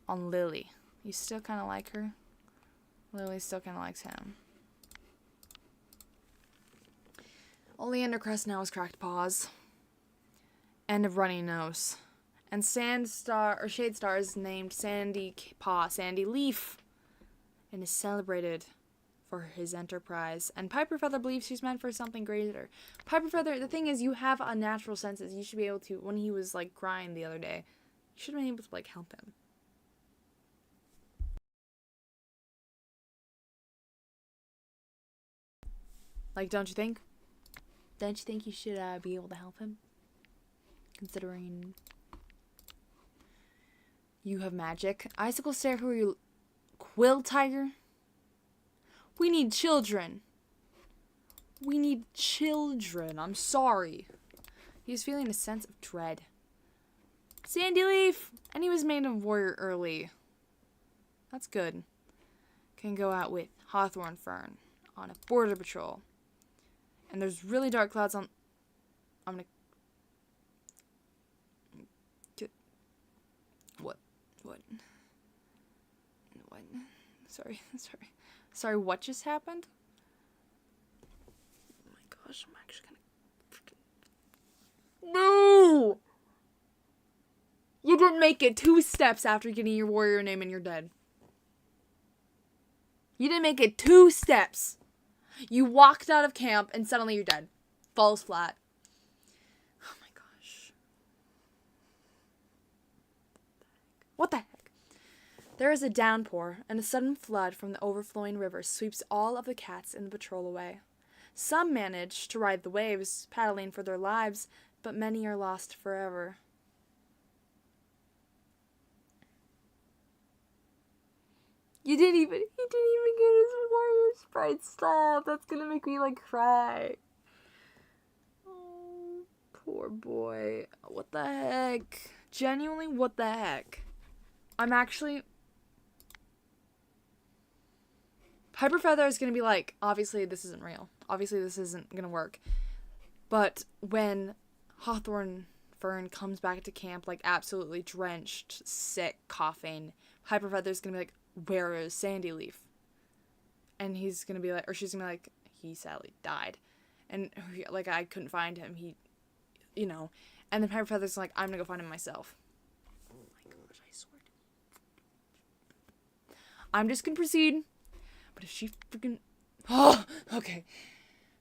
on Lily? You still kind of like her? Lily still kind of likes him. Oleander Crest now has cracked paws. End of running nose. And Shadestar is named Sandy Paw, Sandy Leaf, and is celebrated for his enterprise. And Piper Feather believes she's meant for something greater. Piper Feather, the thing is, you have unnatural senses. You should be able to, when he was like crying the other day, you should have been able to like help him. Like, don't you think? Don't you think you should be able to help him? Considering you have magic. Icicle Stare, who are you? Quill Tiger? We need children. We need children. I'm sorry. He's feeling a sense of dread. Sandy Leaf! And he was made a warrior early. That's good. Can go out with Hawthorn Fern on a border patrol. And there's really dark clouds on... I'm gonna... What? Sorry, what just happened? Oh my gosh, I'm actually gonna... No! You didn't make it 2 steps after getting your warrior name and you're dead. You didn't make it 2 steps. You walked out of camp and suddenly you're dead. Falls flat. Oh my gosh. What the heck? There is a downpour, and a sudden flood from the overflowing river sweeps all of the cats in the patrol away. Some manage to ride the waves, paddling for their lives, but many are lost forever. He didn't even get his warrior sprite stuff. That's gonna make me, like, cry. Oh, poor boy. What the heck? Genuinely, what the heck? I'm actually... Piper Feather is gonna be like, obviously this isn't real. Obviously this isn't gonna work. But when Hawthorn Fern comes back to camp, like, absolutely drenched, sick, coughing, Piper Feather's gonna be like, where is Sandy Leaf? And he's gonna be like, or she's gonna be like, he sadly died. And, like, I couldn't find him. He, you know. And then Piper Feather's like, I'm gonna go find him myself. Oh my gosh, I swear. I'm just gonna proceed. But if she freaking... Oh, okay.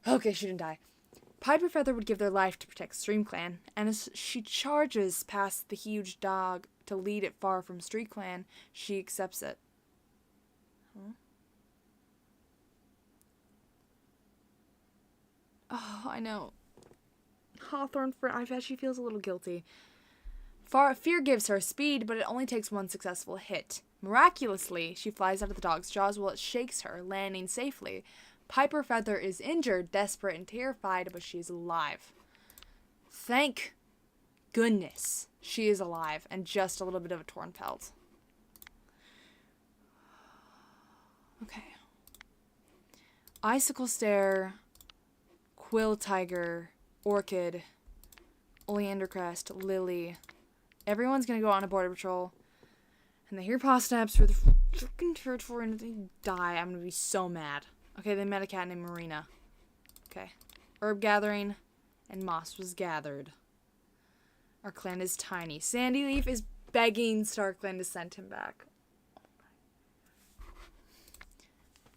Okay, she didn't die. Piper Feather would give their life to protect Streamclan, and as she charges past the huge dog to lead it far from Streamclan, she accepts it. Huh? Oh, I know. Hawthorn Fern, I bet she feels a little guilty. Fear gives her speed, but it only takes 1 successful hit. Miraculously, she flies out of the dog's jaws while it shakes her, landing safely. Piper Feather is injured, desperate, and terrified, but she is alive. Thank goodness she is alive, and just a little bit of a torn pelt. Okay. Icicle Stare, Quill Tiger, Orchid, Oleander Crest, Lily. Everyone's gonna go on a border patrol. And they hear paw steps through the freaking territory and they die. I'm gonna be so mad. Okay, they met a cat named Marina. Okay. Herb gathering and moss was gathered. Our clan is tiny. Sandy Leaf is begging StarClan to send him back.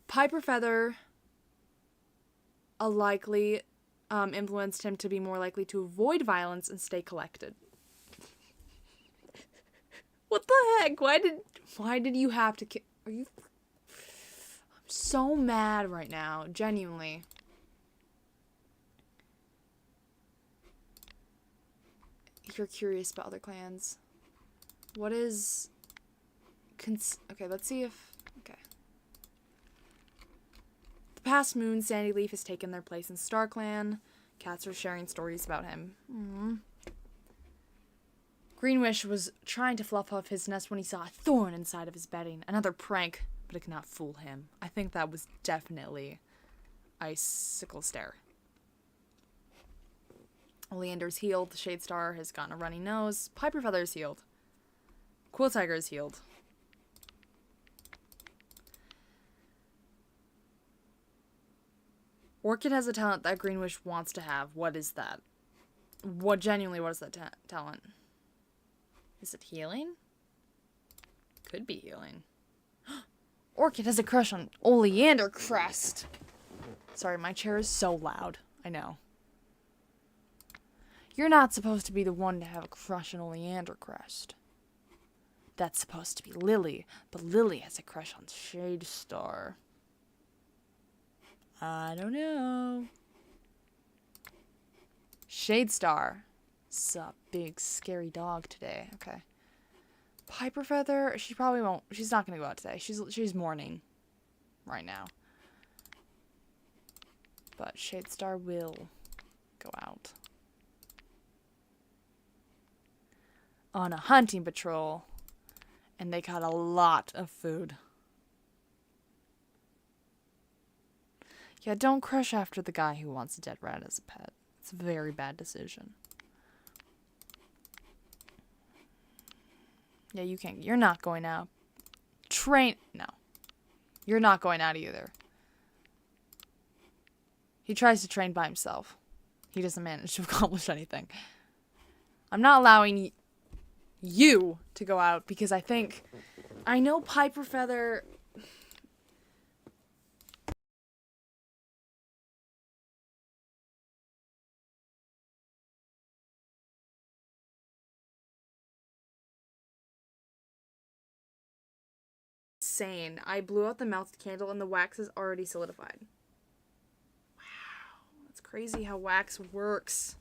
Piper Feather likely influenced him to be more likely to avoid violence and stay collected. What the heck? Why did you have to are you... I'm so mad right now. Genuinely. You're curious about other clans. What is... Okay, let's see if... Okay. The past moon, Sandy Leaf has taken their place in StarClan. Cats are sharing stories about him. Aww. Greenwish was trying to fluff off his nest when he saw a thorn inside of his bedding. Another prank, but it could not fool him. I think that was definitely Icicle Stare. Oleander's healed. The Shadestar has gotten a runny nose. Piper Feather is healed. Quill Tiger is healed. Orchid has a talent that Greenwish wants to have. What is that? What is that talent? Is it healing? Could be healing. Orchid has a crush on Oleander Crest. Sorry, my chair is so loud. I know. You're not supposed to be the one to have a crush on Oleander Crest. That's supposed to be Lily, but Lily has a crush on Shadestar. I don't know. Shadestar Sup, big scary dog today. Okay. Piper Feather, she probably won't. She's not gonna go out today. She's mourning right now. But Shadestar will go out on a hunting patrol, and they caught a lot of food. Yeah, don't crush after the guy who wants a dead rat as a pet. It's a very bad decision. Yeah, you can't. You're not going out. No. You're not going out either. He tries to train by himself. He doesn't manage to accomplish anything. I'm not allowing you to go out because I know Piper Feather. Insane. I blew out the melted candle and the wax is already solidified. Wow. That's crazy how wax works.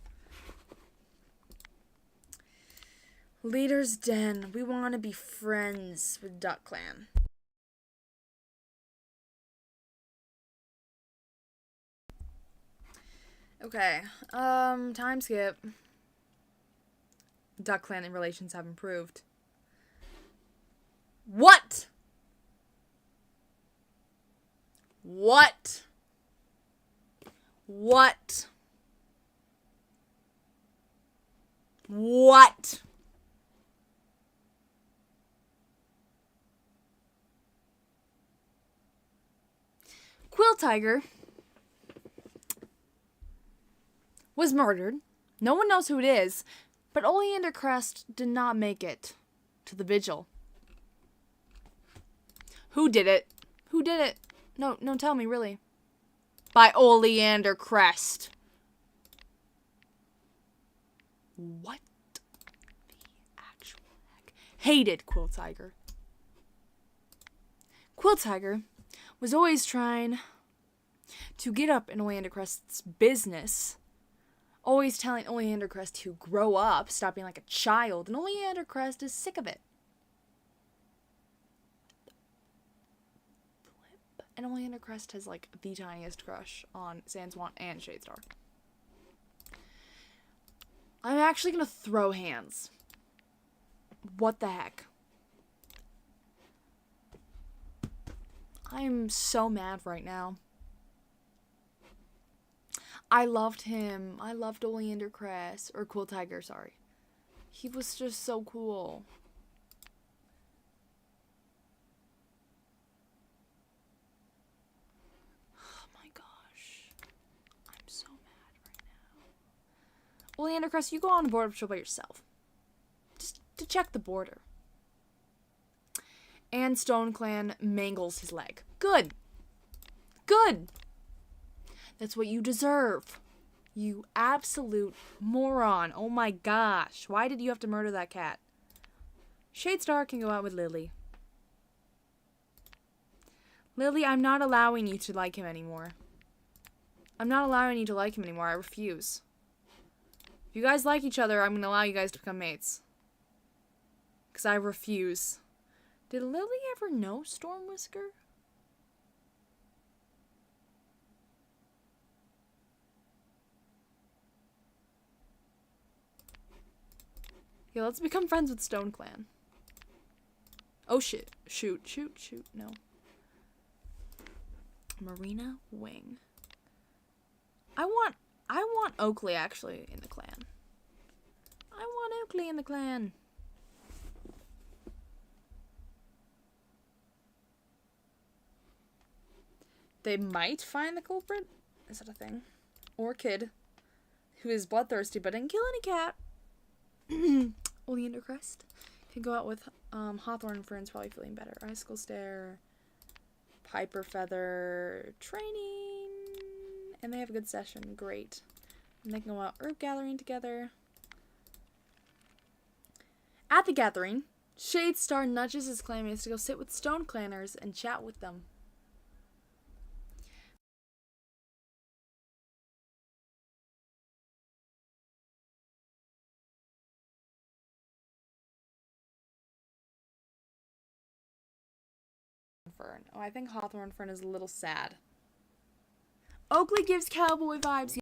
Leader's Den. We want to be friends with Duck Clan. Okay. Time skip. Duck Clan and relations have improved. What? What? What? What? Quill Tiger was murdered. No one knows who it is, but Oleander Crest did not make it to the vigil. Who did it? Who did it? No, tell me, really. By Oleander Crest. What the actual heck? Hated Quill Tiger. Quill Tiger was always trying to get up in Oleander Crest's business. Always telling Oleander Crest to grow up, stop being like a child, and Oleander Crest is sick of it. And Oleander Crest has, like, the tiniest crush on Sandswan and Shadestar. I'm actually gonna throw hands. What the heck? I'm so mad right now. I loved him. I loved Oleander Crest. Or Quill Tiger, sorry. He was just so cool. Oleander Crest, you go on a border patrol by yourself. Just to check the border. And Clan mangles his leg. Good. Good. That's what you deserve. You absolute moron. Oh my gosh. Why did you have to murder that cat? Shadestar can go out with Lily. Lily, I'm not allowing you to like him anymore. I'm not allowing you to like him anymore. I refuse. If you guys like each other, I'm going to allow you guys to become mates. Because I refuse. Did Lily ever know Stormwhisker? Yeah, let's become friends with Clan. Oh shit. Shoot. No. Marina Wing. I want Oakley actually in the clan. I want Oakley in the clan. They might find the culprit. Is that a thing? Or kid who is bloodthirsty but didn't kill any cat. Oleander Crest can go out with Hawthorne and Fern's probably feeling better. Icicle Stare, Piper Feather, training, and they have a good session. Great. And they can go out herb gathering together. At the gathering, Shadestar nudges his clanmates to go sit with Stone Clanners and chat with them. Fern. Oh, I think Hawthorne Fern is a little sad. Oakley gives cowboy vibes.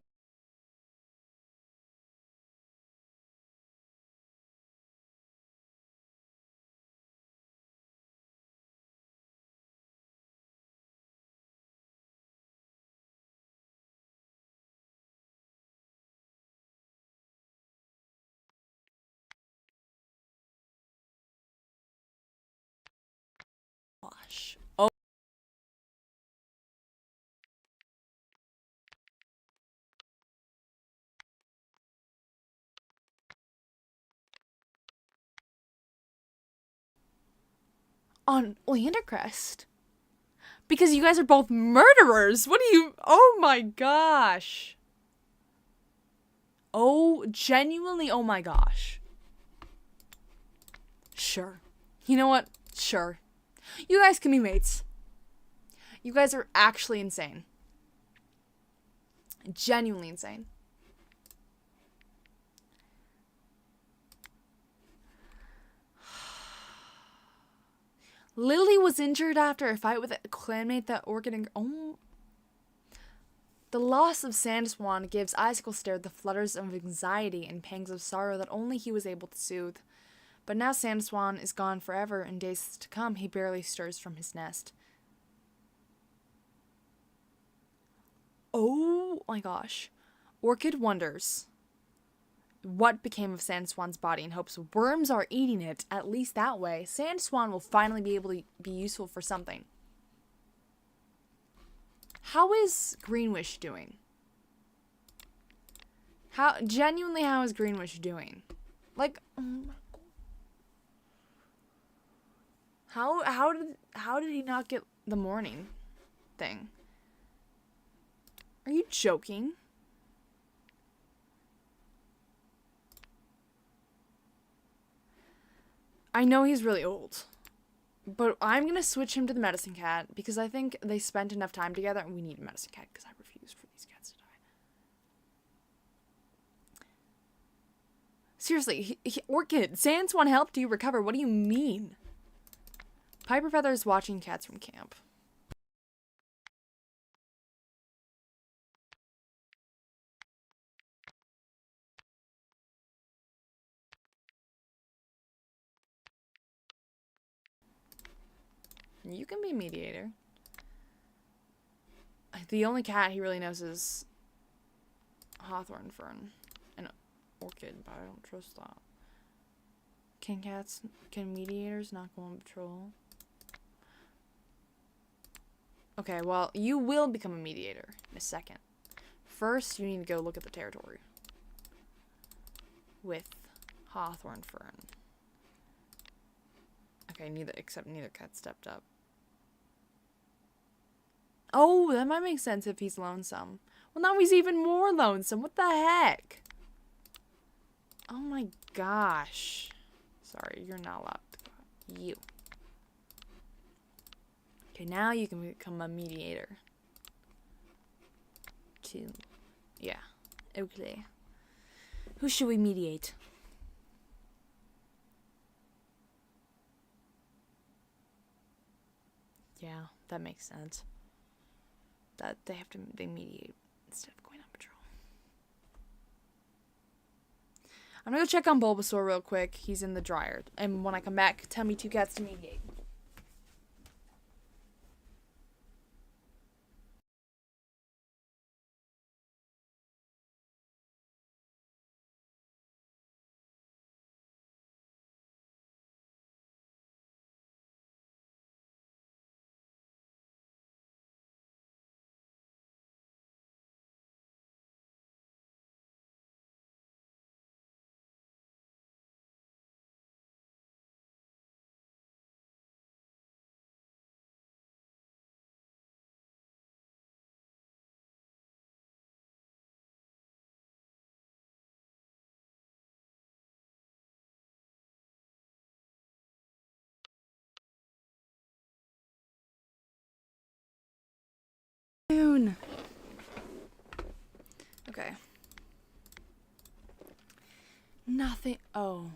Gosh. Oh. On Landercrest. Because you guys are both murderers. What do you... Oh my gosh. Oh, genuinely, oh my gosh. Sure. You know what? Sure. You guys can be mates. You guys are actually insane. Genuinely insane. Lily was injured after a fight with a clanmate that Orchid and... Oh. The loss of Sandswan gives Icicle Stare the flutters of anxiety and pangs of sorrow that only he was able to soothe. But now Sandswan is gone forever, and days to come he barely stirs from his nest. Oh my gosh. Orchid wonders what became of Sandswan's body and hopes worms are eating it. At least that way, Sandswan will finally be able to be useful for something. How is Greenwish doing? How is Greenwish doing? Like, how did he not get the morning thing? Are you joking? I know he's really old, but I'm gonna switch him to the medicine cat because I think they spent enough time together, and we need a medicine cat because I refuse for these cats to die. Seriously, Orchid, Sandswan helped you recover. What do you mean? Piper Feather is watching cats from camp. You can be mediator. The only cat he really knows is Hawthorne Fern and Orchid, but I don't trust that. Can mediators not go on patrol? Okay, well, you will become a mediator in a second. First, you need to go look at the territory with Hawthorne Fern. Okay, neither cat stepped up. Oh, that might make sense if he's lonesome. Well, now he's even more lonesome. What the heck? Oh my gosh. Sorry, you're not allowed to go. You. Okay, now you can become a mediator. Yeah. Okay. Who should we mediate? Yeah, that makes sense. That they mediate instead of going on patrol. I'm gonna go check on Bulbasaur real quick. He's in the dryer. And when I come back, tell me 2 cats to mediate. Okay. Nothing. Oh.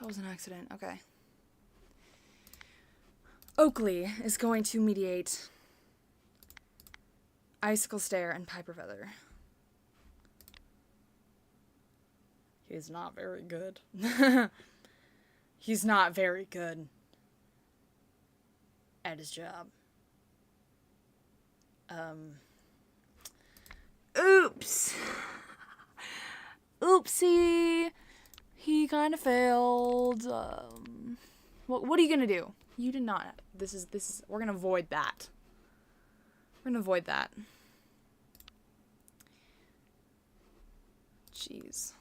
That was an accident. Okay. Oakley is going to mediate Icicle Stare and Piper Feather. He's not very good. He's not very good at his job. Oops. Oopsie. He kind of failed. What are you gonna do? You did not. This is. We're gonna avoid that. We're gonna avoid that. Jeez.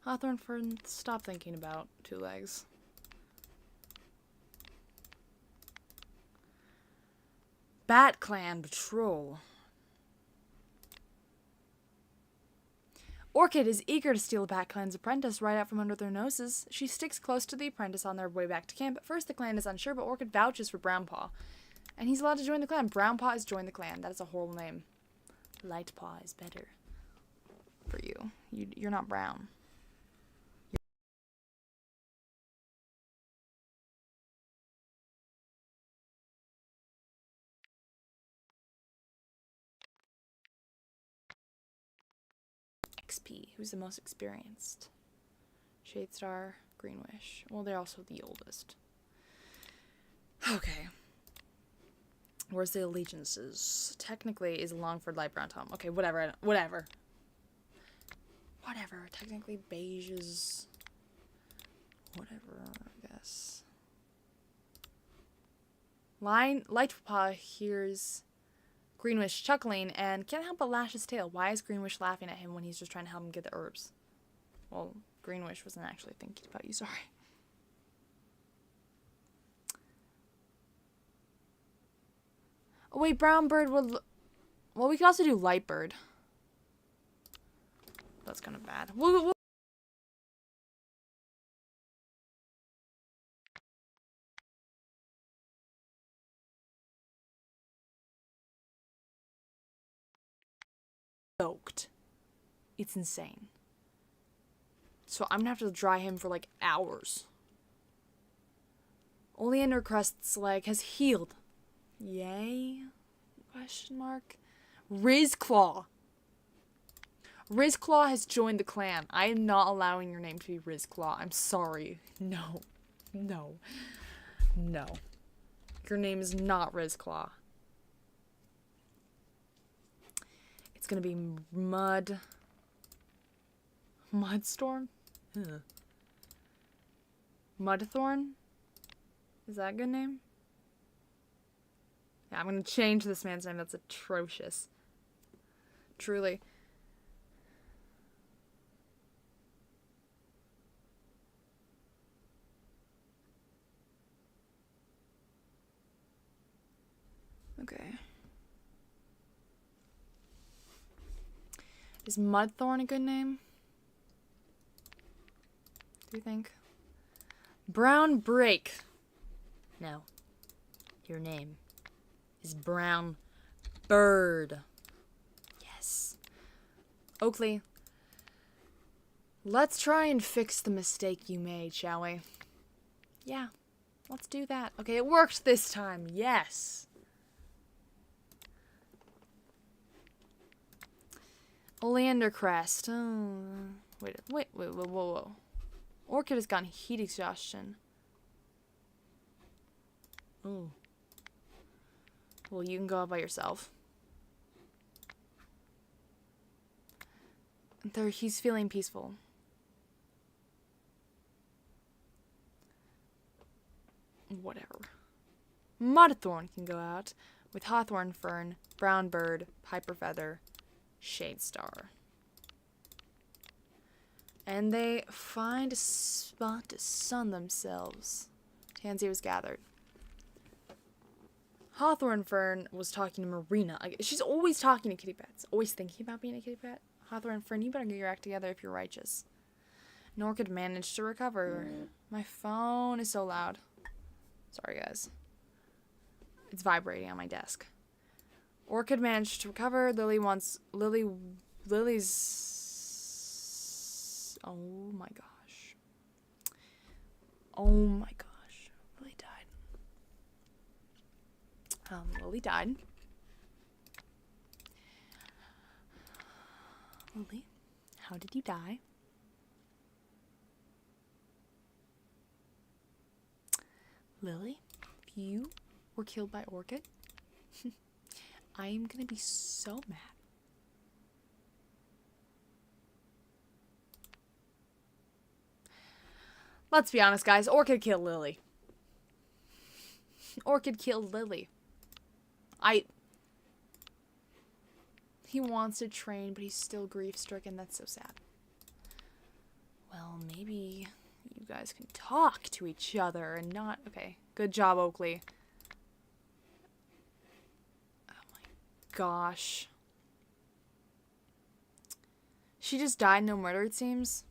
Hawthorne Fern, stop thinking about two legs. Bat Clan Patrol. Orchid is eager to steal Bat Clan's apprentice right out from under their noses. She sticks close to the apprentice on their way back to camp. At first, the clan is unsure, but Orchid vouches for Brownpaw. And he's allowed to join the clan. Brownpaw has joined the clan. That is a horrible name. Lightpaw is better for you. You're not brown. XP. Who's the most experienced? Shadestar, Greenwish. Well, they're also the oldest. Okay. Where's the allegiances? Technically, is Longford light brown Tom. Okay, whatever. Whatever. Technically, beige is... whatever, I guess. Lightpaw hears Greenwish chuckling and can't help but lash his tail. Why is Greenwish laughing at him when he's just trying to help him get the herbs? Well, Greenwish wasn't actually thinking about you, sorry. Oh, wait, Brown Bird would... well, we could also do Light Bird. That's kind of bad. We'll soaked. It's insane. So I'm gonna have to dry him for like hours. Oleander Crust's leg has healed. Yay? Question mark. Rizclaw. Rizclaw has joined the clan. I am not allowing your name to be Rizclaw. I'm sorry. No. No. No. Your name is not Rizclaw. It's gonna be Mudstorm? Mudthorn? Is that a good name? Yeah, I'm gonna change this man's name. That's atrocious. Truly. Okay. Is Mudthorn a good name? Do you think? Brown Break. No. Your name is Brown Bird. Yes. Oakley, let's try and fix the mistake you made, shall we? Yeah, let's do that. Okay, it worked this time. Yes. Oleander Crest. Oh, whoa. Orchid has gotten heat exhaustion. Ooh. Well, you can go out by yourself. He's feeling peaceful. Whatever. Mudthorn can go out with Hawthorn Fern, Brown Bird, Piper Feather, Shadestar. And they find a spot to sun themselves. Tansy was gathered. Hawthorn Fern was talking to Marina. She's always talking to kitty pets. Always thinking about being a kitty pet. Hawthorn Fern, you better get your act together if you're righteous. And Orchid managed to recover. My phone is so loud. Sorry, guys. It's vibrating on my desk. Orchid managed to recover. Lily's... oh my gosh. Oh my gosh. Lily died. Lily died. Lily, how did you die? Lily, if you were killed by Orchid, I am gonna be so mad. Let's be honest, guys. Orchid killed Lily. Orchid killed Lily. He wants to train, but he's still grief-stricken. That's so sad. Well, maybe you guys can talk to each other and not... Okay, good job, Oakley. Oh my gosh. She just died, no murder, it seems.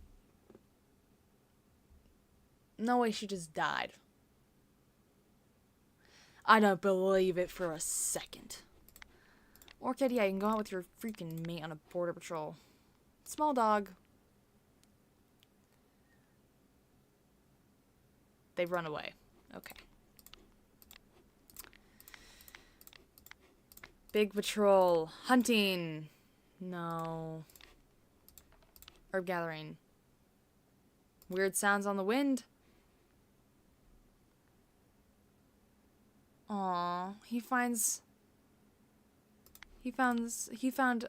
No way she just died. I don't believe it for a second. Orchid, yeah, you can go out with your freaking mate on a border patrol. Small dog. They've run away. Okay. Big patrol. Hunting. No. Herb gathering. Weird sounds on the wind. Aww. He found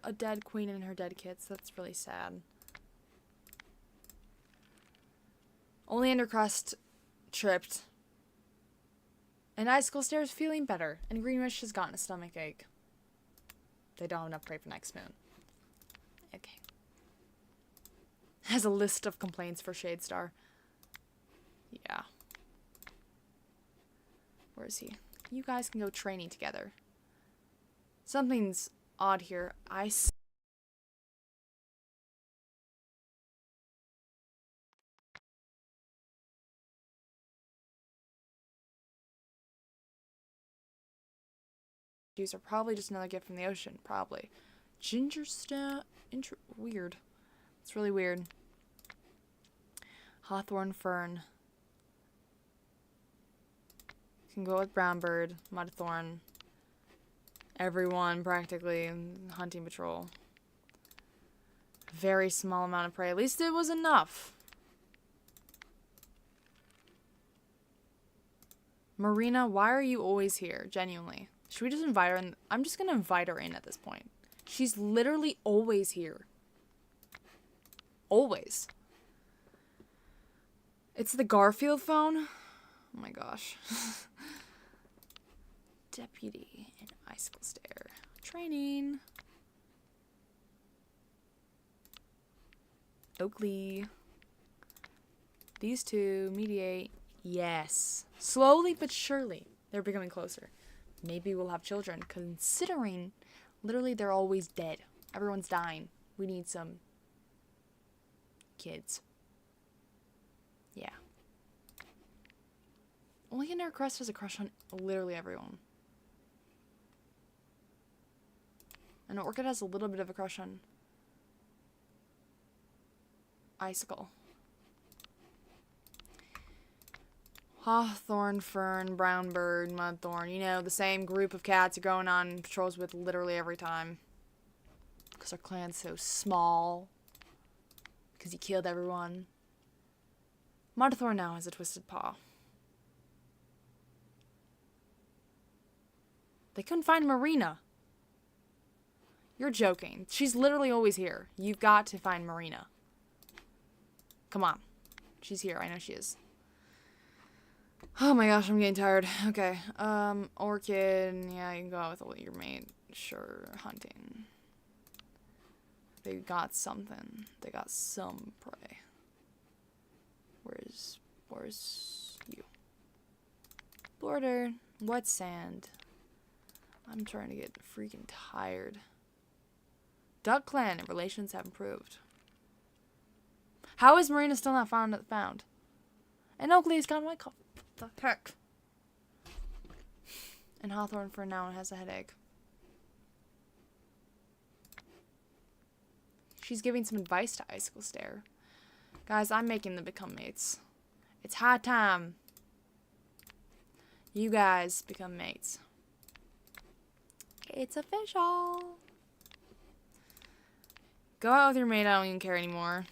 a dead queen and her dead kids. That's really sad. Only Undercrust tripped. And Icicle Stairs feeling better. And Greenwish has gotten a stomach ache. They don't have enough prey for next moon. Okay. Has a list of complaints for Shadestar. Yeah. Where is he? You guys can go training together. Something's odd here. These are probably just another gift from the ocean. Probably. Ginger stem. Weird. It's really weird. Hawthorn fern. You can go with brownbird, mudthorn. Everyone practically in hunting patrol. Very small amount of prey. At least it was enough. Marina, why are you always here? Genuinely. Should we just invite her in? I'm just gonna invite her in at this point. She's literally always here. Always. It's the Garfield phone? Oh my gosh. Deputy in Icicle Stair. Training. Oakley. These two mediate. Yes. Slowly but surely, they're becoming closer. Maybe we'll have children, considering literally they're always dead. Everyone's dying. We need some kids. Yeah. Only in our crest has a crush on literally everyone. And Orchid has a little bit of a crush on Icicle. Hawthorn, fern, brownbird, mudthorn. You know, the same group of cats you're going on patrols with literally every time. Because our clan's so small. Because he killed everyone. Mudthorn now has a twisted paw. They couldn't find Marina. You're joking. She's literally always here. You've got to find Marina. Come on. She's here. I know she is. Oh my gosh, I'm getting tired. Okay. Orchid. Yeah, you can go out with your mate. Sure. Hunting. They got something. They got some prey. Where's you? Border. Wet sand. I'm trying to get freaking tired. Duck Clan and relations have improved. How is Marina still not found? And Oakley's got my cup. The heck? And Hawthorn for now has a headache. She's giving some advice to Icicle Stair. Guys, I'm making them become mates. It's high time. You guys become mates. It's official. Go out with your mate. I don't even care anymore.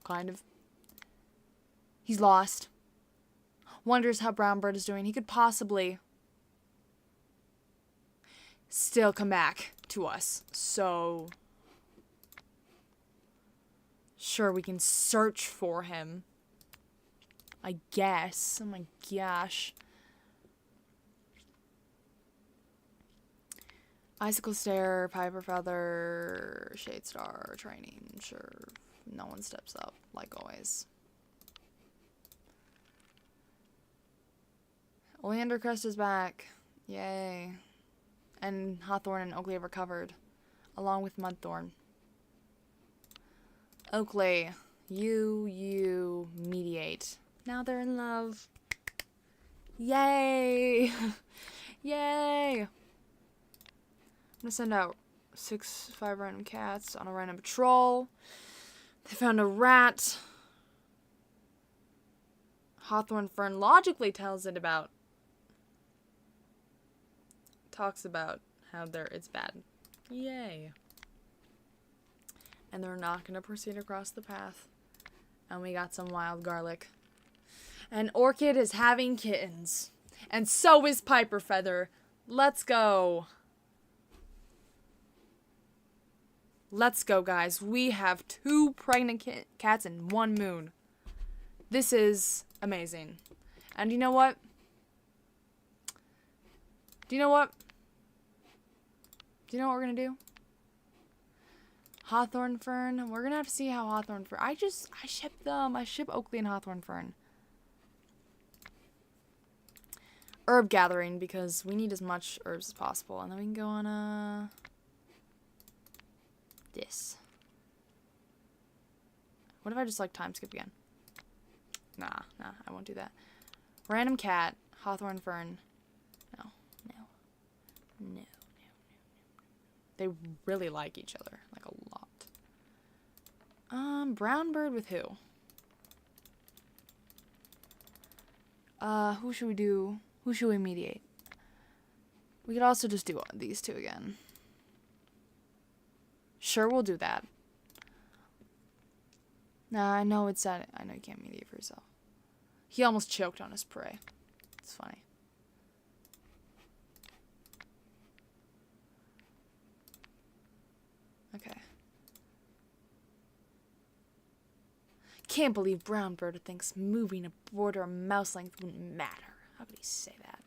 Kind of. He's lost. Wonders how Brownbird is doing. He could possibly still come back to us. So sure, we can search for him, I guess. Oh my gosh. Icicle Stare, Piper Feather, Shade Star, Training. Sure, no one steps up, like always. Oleander Crest is back. Yay. And Hawthorne and Oakley have recovered, along with Mudthorn. Oakley, you mediate. Now they're in love. Yay! Yay! I'm gonna send out 5 random cats on a random patrol. They found a rat. Hawthorne Fern logically talks about how it's bad. Yay. And they're not gonna proceed across the path. And we got some wild garlic. And Orchid is having kittens. And so is Piper Feather. Let's go. Let's go, guys. We have 2 pregnant cats in 1 moon. This is amazing. And you know what? Do you know what we're going to do? Hawthorne Fern. We're going to have to see how Hawthorne Fern... I ship them. I ship Oakley and Hawthorne Fern. Herb gathering, because we need as much herbs as possible. And then we can go on, this. What if I just, like, time skip again? Nah, I won't do that. Random cat. Hawthorne Fern. No. They really like each other. Like, a lot. Brown bird with who? Who should we do? Who should we mediate? We could also just do these 2 again. Sure, we'll do that. Nah, I know it's sad. I know you can't mediate for yourself. He almost choked on his prey. It's funny. Okay. Can't believe Brownbird thinks moving a border a mouse length wouldn't matter. How could he say that?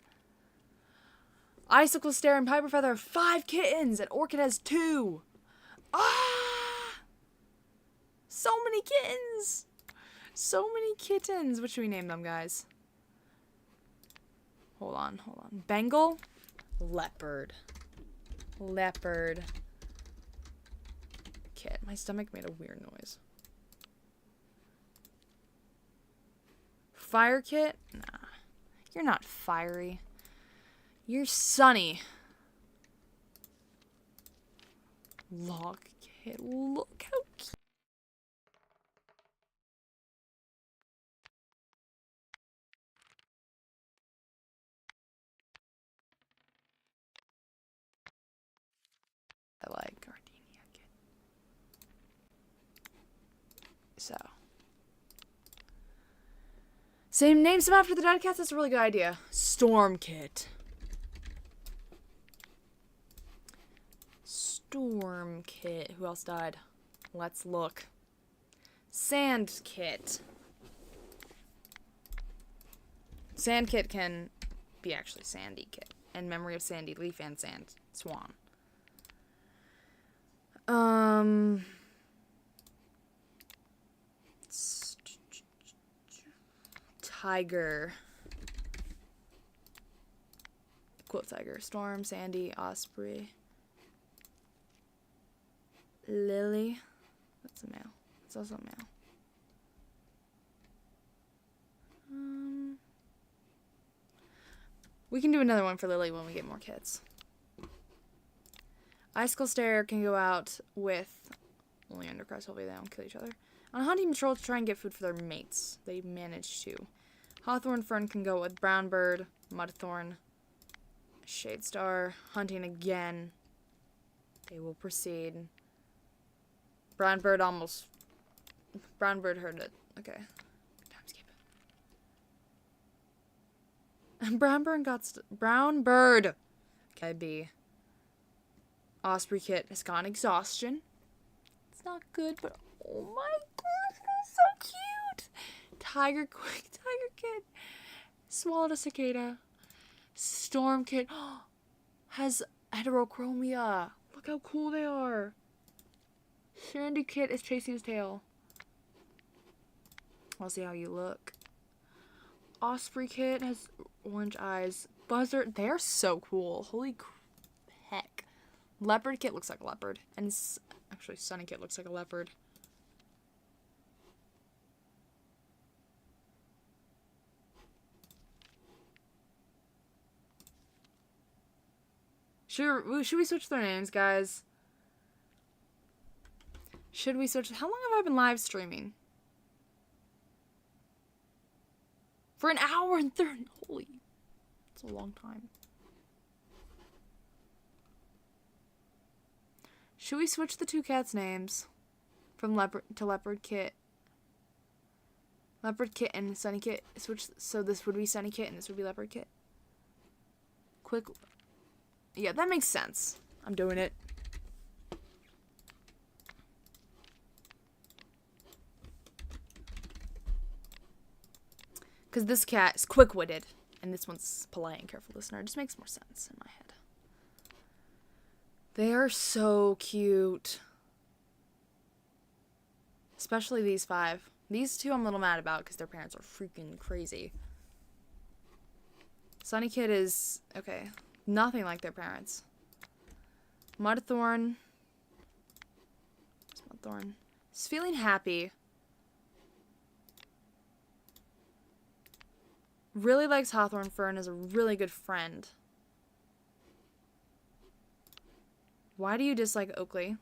Icicle Stare and Piper Feather have 5 kittens, and Orchid has 2. Ah! So many kittens! So many kittens! What should we name them, guys? Hold on. Bengal? Leopard. Kit. My stomach made a weird noise. Fire Kit? Nah. You're not fiery. You're sunny. Log Kit. Look how cute. I like Gardenia Kit. So. Name some after the dead cats. That's a really good idea. Storm Kit. Storm Kit. Who else died? Let's look. Sand Kit. Sand Kit can be actually Sandy Kit. In memory of Sandy, Leaf, and Sand Swan. Tiger. Quote Tiger. Storm, Sandy, Osprey. Lily. That's a male. It's also a male. We can do another one for Lily when we get more kits. Icicle Stare can go out with only Undercrest. Hopefully they don't kill each other. On hunting patrol to try and get food for their mates. They managed to. Hawthorn Fern can go with Brownbird, Mudthorn, Shadestar. Hunting again. They will proceed. Brownbird heard it. Okay. Timeskip. Brownbird. Okay, B. Osprey Kit has gone exhaustion. It's not good, but oh my gosh, it's so cute. Tiger Kit. Swallowed a Cicada. Storm Kit has heterochromia. Look how cool they are. Sandy Kit is chasing his tail. I'll see how you look. Osprey Kit has orange eyes. Buzzard, they're so cool. Holy heck. Leopard Kit looks like a leopard. And actually, Sunny Kit looks like a leopard. Should we switch their names, guys? Should we switch? How long have I been live streaming? For an hour and 30. Holy. That's a long time. Should we switch the two cats' names from Leopard to Leopard Kit? Leopard Kit and Sunny Kit. Switch. So this would be Sunny Kit and this would be Leopard Kit. Quick. Yeah, that makes sense. I'm doing it. Because this cat is quick-witted, and this one's polite and careful listener. It just makes more sense in my head. They are so cute. Especially these 5. These 2 I'm a little mad about because their parents are freaking crazy. Sunny Kid is, okay, nothing like their parents. Mudthorn. Mudthorn. Is feeling happy. Really likes Hawthorn Fern, is a really good friend. Why do you dislike Oakley?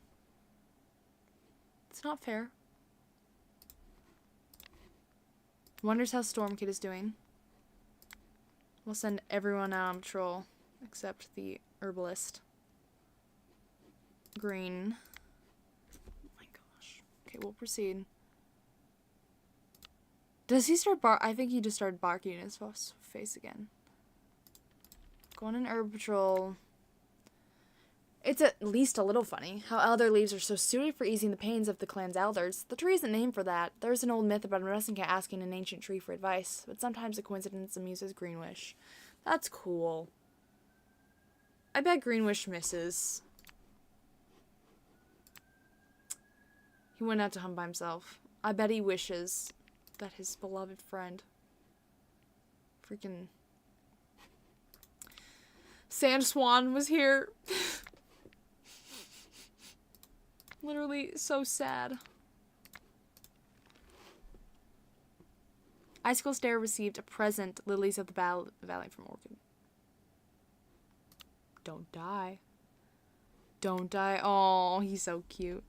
It's not fair. Wonders how Storm Kid is doing. We'll send everyone out on patrol except the herbalist. Green. Oh my gosh. Okay, we'll proceed. Does he start I think he just started barking in his face again. Going in herb patrol. It's at least a little funny how elder leaves are so suited for easing the pains of the clan's elders. The tree isn't named for that. There's an old myth about a medicine cat asking an ancient tree for advice, but sometimes a coincidence amuses Greenwish. That's cool. I bet Greenwish misses. He went out to hunt by himself. I bet he wishes that his beloved friend, freaking Sand Swan, was here. Literally so sad. Icicle Stare received a present, Lilies of the Valley from Orchid. Don't die. Don't die. Oh, he's so cute.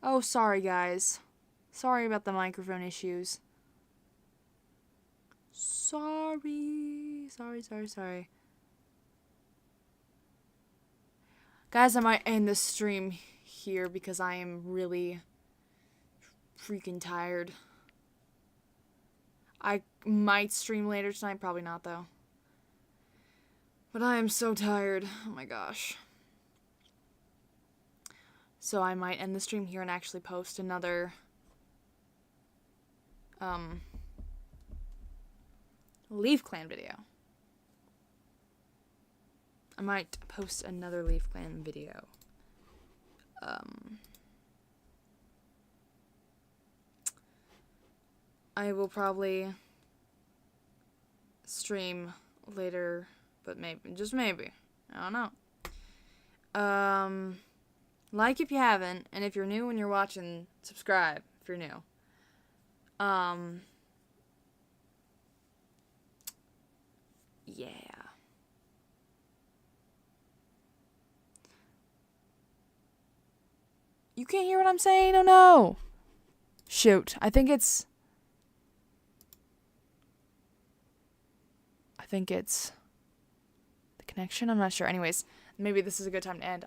Oh, sorry, guys. Sorry about the microphone issues. Sorry. Sorry. Guys, I might end this stream here because I am really freaking tired. I might stream later tonight, probably not though. But I am so tired. Oh my gosh. So I might end the stream here and actually post another Leaf Clan video. I might post another Leaf Clan video. I will probably stream later, but maybe, just maybe. I don't know. Like if you haven't, and if you're new and you're watching, subscribe if you're new. Yeah. You can't hear what I'm saying? Oh no. Shoot. I think it's the connection. I'm not sure. Anyways, maybe this is a good time to end.